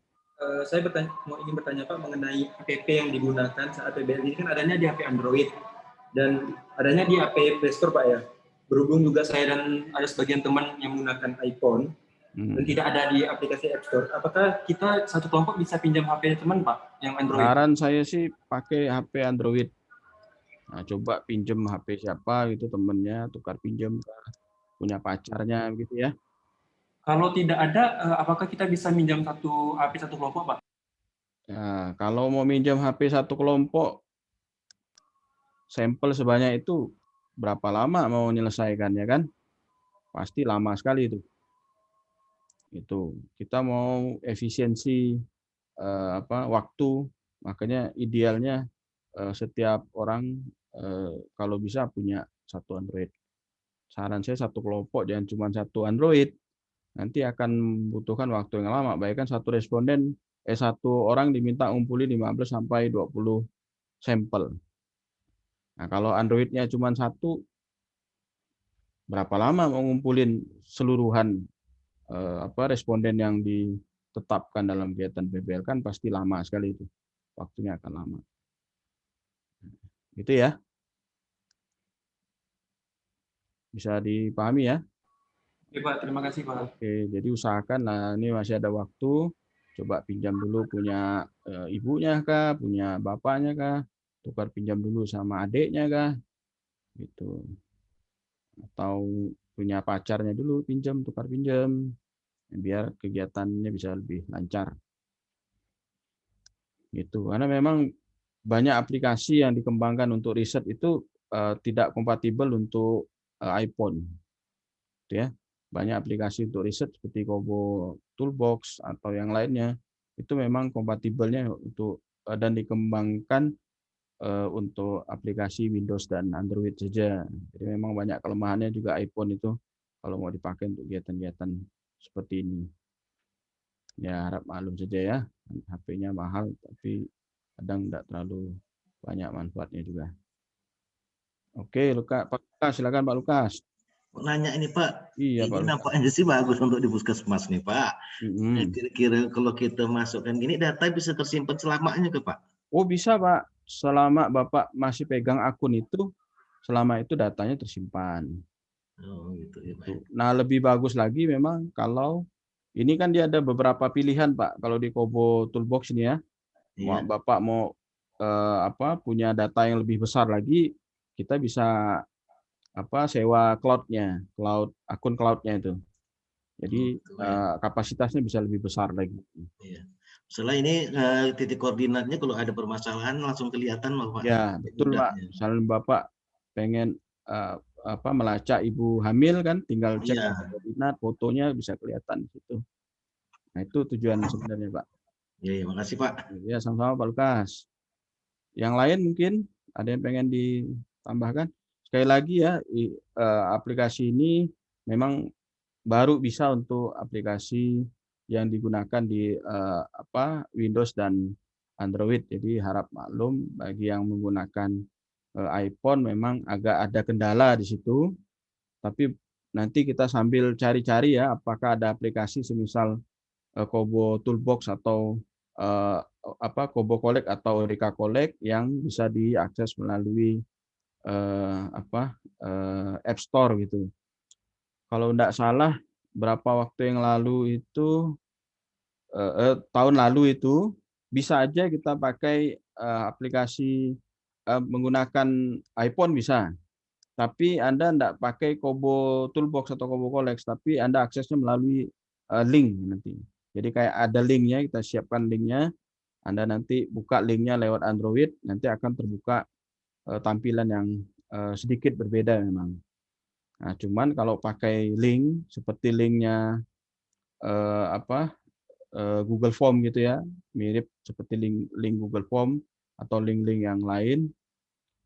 Saya ingin bertanya Pak mengenai app yang digunakan saat PBL ini kan adanya di HP Android dan adanya di HP Play Store Pak ya. Berhubung juga saya dan ada sebagian teman yang menggunakan iPhone dan tidak ada di aplikasi App Store. Apakah kita satu kelompok bisa pinjam HP teman Pak yang Android? Saran saya sih pakai HP Android. Nah, coba pinjam HP siapa gitu temennya, tukar pinjam, punya pacarnya gitu ya. Kalau tidak ada, apakah kita bisa minjam satu HP satu kelompok, Pak? Nah, kalau mau minjam HP satu kelompok, sampel sebanyak itu berapa lama mau menyelesaikannya kan? Pasti lama sekali itu. Itu kita mau efisiensi waktu, makanya idealnya setiap orang kalau bisa punya satu Android. Saran saya satu kelompok jangan cuma satu Android. Nanti akan membutuhkan waktu yang lama. Bahkan satu orang diminta ngumpulin 15 sampai 20 sampel. Nah, kalau Android-nya cuma satu, berapa lama mau ngumpulin seluruhan responden yang ditetapkan dalam kegiatan PBL kan pasti lama sekali itu. Waktunya akan lama. Gitu ya. Bisa dipahami ya? Oke Pak, terima kasih Pak. Oke, jadi usahakan lah ini masih ada waktu, coba pinjam dulu punya ibunya kah, punya bapaknya kah, tukar pinjam dulu sama adiknya kah, gitu. Atau punya pacarnya dulu pinjam, tukar pinjam, biar kegiatannya bisa lebih lancar. Gitu, karena memang banyak aplikasi yang dikembangkan untuk riset itu tidak kompatibel untuk iPhone, gitu ya. Banyak aplikasi untuk riset seperti Kobo Toolbox atau yang lainnya itu memang kompatibelnya untuk dan dikembangkan untuk aplikasi Windows dan Android saja. Jadi memang banyak kelemahannya juga iPhone itu kalau mau dipakai untuk kegiatan-kegiatan seperti ini. Ya harap maklum saja ya, HP-nya mahal tapi kadang tidak terlalu banyak manfaatnya juga. Oke, Pak Lukas, silakan Pak Lukas. Nanya ini Pak, iya, ini Pak nampaknya sih bagus untuk di puskesmas nih Pak. Kira-kira kalau kita masukkan gini data bisa tersimpan selamanya ke Pak? Oh bisa Pak, selama Bapak masih pegang akun itu, selama itu datanya tersimpan. Oh gitu ya Pak. Nah lebih bagus lagi memang kalau ini kan dia ada beberapa pilihan Pak. Kalau di Kobo Toolbox ini ya, Iya. Bapak mau punya data yang lebih besar lagi, kita bisa sewa cloud-nya, akun cloud-nya itu. Jadi kapasitasnya bisa lebih besar lagi. Iya. Setelah ini titik koordinatnya kalau ada permasalahan langsung kelihatan Pak. Ya, betul Pak. Misalnya Bapak pengen melacak ibu hamil kan, tinggal cek koordinat, fotonya bisa kelihatan di situ. Nah, itu tujuan sebenarnya Pak. Iya, makasih Pak. Ya, sama-sama Pak Lukas. Yang lain mungkin ada yang pengen ditambahkan? Sekali lagi ya, aplikasi ini memang baru bisa untuk aplikasi yang digunakan di Windows dan Android. Jadi harap maklum bagi yang menggunakan iPhone memang agak ada kendala di situ. Tapi nanti kita sambil cari-cari ya apakah ada aplikasi semisal Kobo Toolbox atau Kobo Collect atau Rika Collect yang bisa diakses melalui App Store gitu. Kalau tidak salah berapa waktu yang lalu itu tahun lalu itu bisa aja kita pakai aplikasi menggunakan iPhone bisa. Tapi Anda tidak pakai Kobo Toolbox atau Kobo Collect, tapi Anda aksesnya melalui link nanti. Jadi kayak ada linknya, kita siapkan linknya, Anda nanti buka linknya lewat Android, nanti akan terbuka tampilan yang sedikit berbeda memang. Nah, cuman kalau pakai link seperti linknya Google Form gitu ya, mirip seperti link Google Form atau link-link yang lain.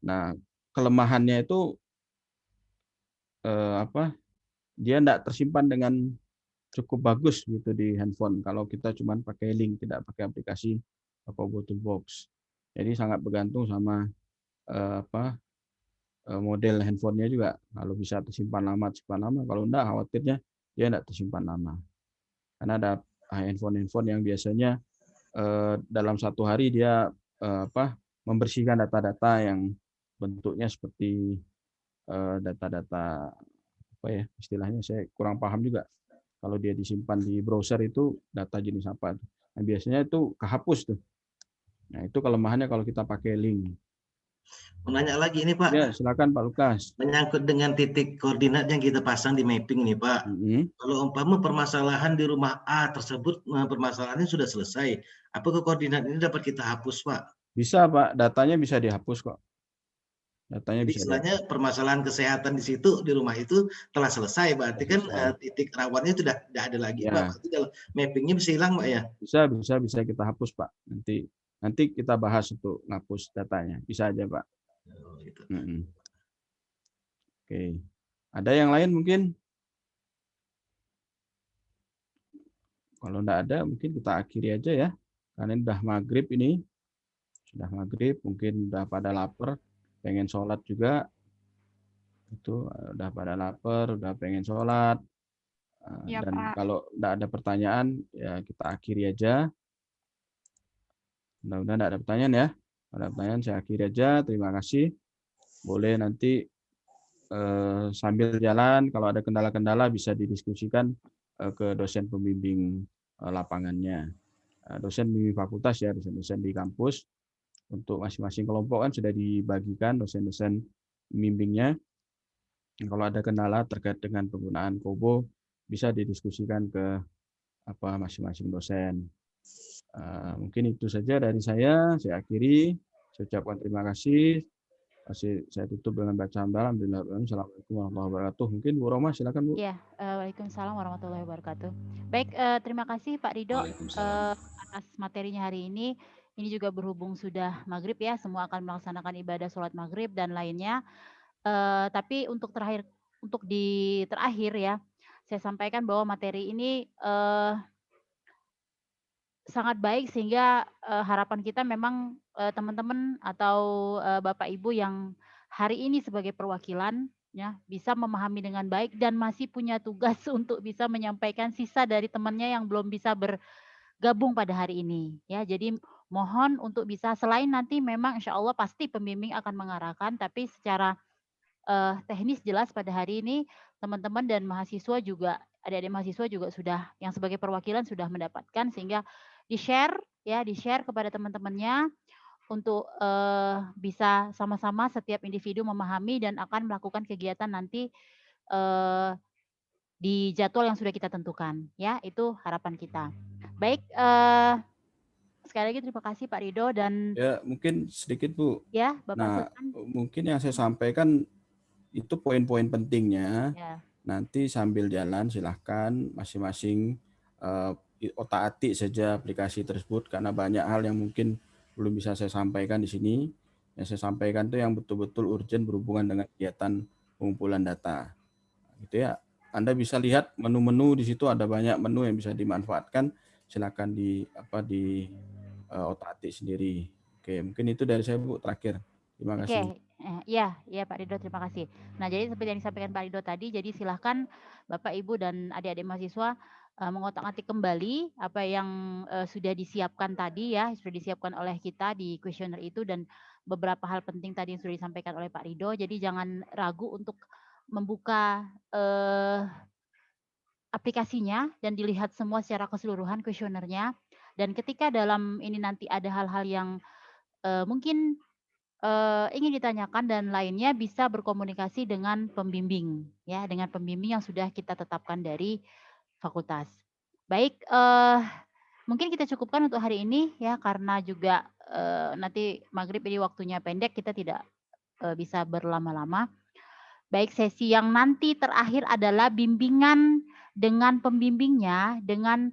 Nah, kelemahannya itu dia tidak tersimpan dengan cukup bagus gitu di handphone kalau kita cuma pakai link, tidak pakai aplikasi Kobo Toolbox. Jadi sangat bergantung sama model handphonenya juga. Kalau bisa tersimpan lama. Kalau enggak, khawatirnya dia tidak tersimpan lama. Karena ada handphone yang biasanya dalam satu hari dia membersihkan data-data yang bentuknya seperti data-data istilahnya saya kurang paham juga. Kalau dia disimpan di browser itu data jenis apa? Nah, biasanya itu kehapus tuh. Nah, itu kelemahannya kalau kita pakai link. Mau nanya lagi ini Pak. Ya, silakan Pak Lukas. Menyangkut dengan titik koordinat yang kita pasang di mapping nih Pak. Kalau umpama permasalahan di rumah A tersebut, permasalahannya sudah selesai, apakah koordinat ini dapat kita hapus Pak? Bisa Pak, datanya bisa dihapus kok. Datanya bisa istilahnya permasalahan kesehatan di situ di rumah itu telah selesai, berarti kan titik rawannya sudah tidak ada lagi Pak. Berarti kalau mappingnya bisa hilang Pak ya? Bisa kita hapus Pak. Nanti kita bahas untuk ngapus datanya. Bisa aja Pak. Gitu. Oke. Ada yang lain mungkin? Kalau enggak ada mungkin kita akhiri aja ya. Karena ini udah maghrib ini. Sudah maghrib, mungkin udah pada lapar, pengen sholat juga. Itu udah pada lapar, udah pengen sholat. Ya, Dan Pak. kalau enggak ada pertanyaan, ya kita akhiri aja. Mudah-mudahan enggak ada pertanyaan ya. Kalau ada pertanyaan saya akhiri aja. Terima kasih. Boleh nanti sambil jalan, kalau ada kendala-kendala bisa didiskusikan ke dosen pembimbing lapangannya. Dosen pembimbing fakultas ya, dosen-dosen di kampus. Untuk masing-masing kelompok kan sudah dibagikan dosen-dosen pembimbingnya. Kalau ada kendala terkait dengan penggunaan Kobo, bisa didiskusikan ke masing-masing dosen. Mungkin itu saja dari saya akhiri. Saya ucapkan terima kasih. Saya tutup dengan bacaan alhamdulillah. Assalamualaikum warahmatullahi wabarakatuh. Mungkin Bu Roma silakan Bu. Ya, waalaikumsalam warahmatullahi wabarakatuh. Baik, terima kasih Pak Ridho atas materinya hari ini. Ini juga berhubung sudah maghrib ya, semua akan melaksanakan ibadah sholat maghrib dan lainnya. Tapi untuk terakhir ya, saya sampaikan bahwa materi ini sangat baik sehingga harapan kita memang teman-teman atau Bapak Ibu yang hari ini sebagai perwakilan ya bisa memahami dengan baik dan masih punya tugas untuk bisa menyampaikan sisa dari temannya yang belum bisa bergabung pada hari ini ya. Jadi mohon untuk bisa selain nanti memang insya Allah pasti pembimbing akan mengarahkan, tapi secara teknis jelas pada hari ini teman-teman dan mahasiswa juga adik-adik mahasiswa juga sudah yang sebagai perwakilan sudah mendapatkan sehingga di-share kepada teman-temannya untuk bisa sama-sama setiap individu memahami dan akan melakukan kegiatan nanti di jadwal yang sudah kita tentukan ya, itu harapan kita. Baik, sekali lagi terima kasih Pak Ridho dan ya mungkin sedikit Bu. Ya, Bapak Sultan. Mungkin yang saya sampaikan itu poin-poin pentingnya. Ya. Nanti sambil jalan silahkan masing-masing otak-atik saja aplikasi tersebut karena banyak hal yang mungkin belum bisa saya sampaikan di sini. Yang saya sampaikan itu yang betul-betul urgent berhubungan dengan kegiatan pengumpulan data. Gitu ya. Anda bisa lihat menu-menu di situ ada banyak menu yang bisa dimanfaatkan. Silakan di otak-atik sendiri. Oke, mungkin itu dari saya Bu terakhir. Terima Oke, kasih. iya Pak Ridho, terima kasih. Nah, jadi seperti yang disampaikan Pak Ridho tadi, jadi silahkan Bapak, Ibu, dan adik-adik mahasiswa mengotak-atik kembali apa yang sudah disiapkan tadi ya, sudah disiapkan oleh kita di kuesioner itu, dan beberapa hal penting tadi yang sudah disampaikan oleh Pak Ridho. Jadi jangan ragu untuk membuka aplikasinya dan dilihat semua secara keseluruhan kuesionernya. Dan ketika dalam ini nanti ada hal-hal yang mungkin ingin ditanyakan dan lainnya, bisa berkomunikasi dengan pembimbing ya, dengan pembimbing yang sudah kita tetapkan dari fakultas. Baik, mungkin kita cukupkan untuk hari ini ya, karena juga nanti maghrib ini waktunya pendek, kita tidak bisa berlama-lama. Baik, sesi yang nanti terakhir adalah bimbingan dengan pembimbingnya, dengan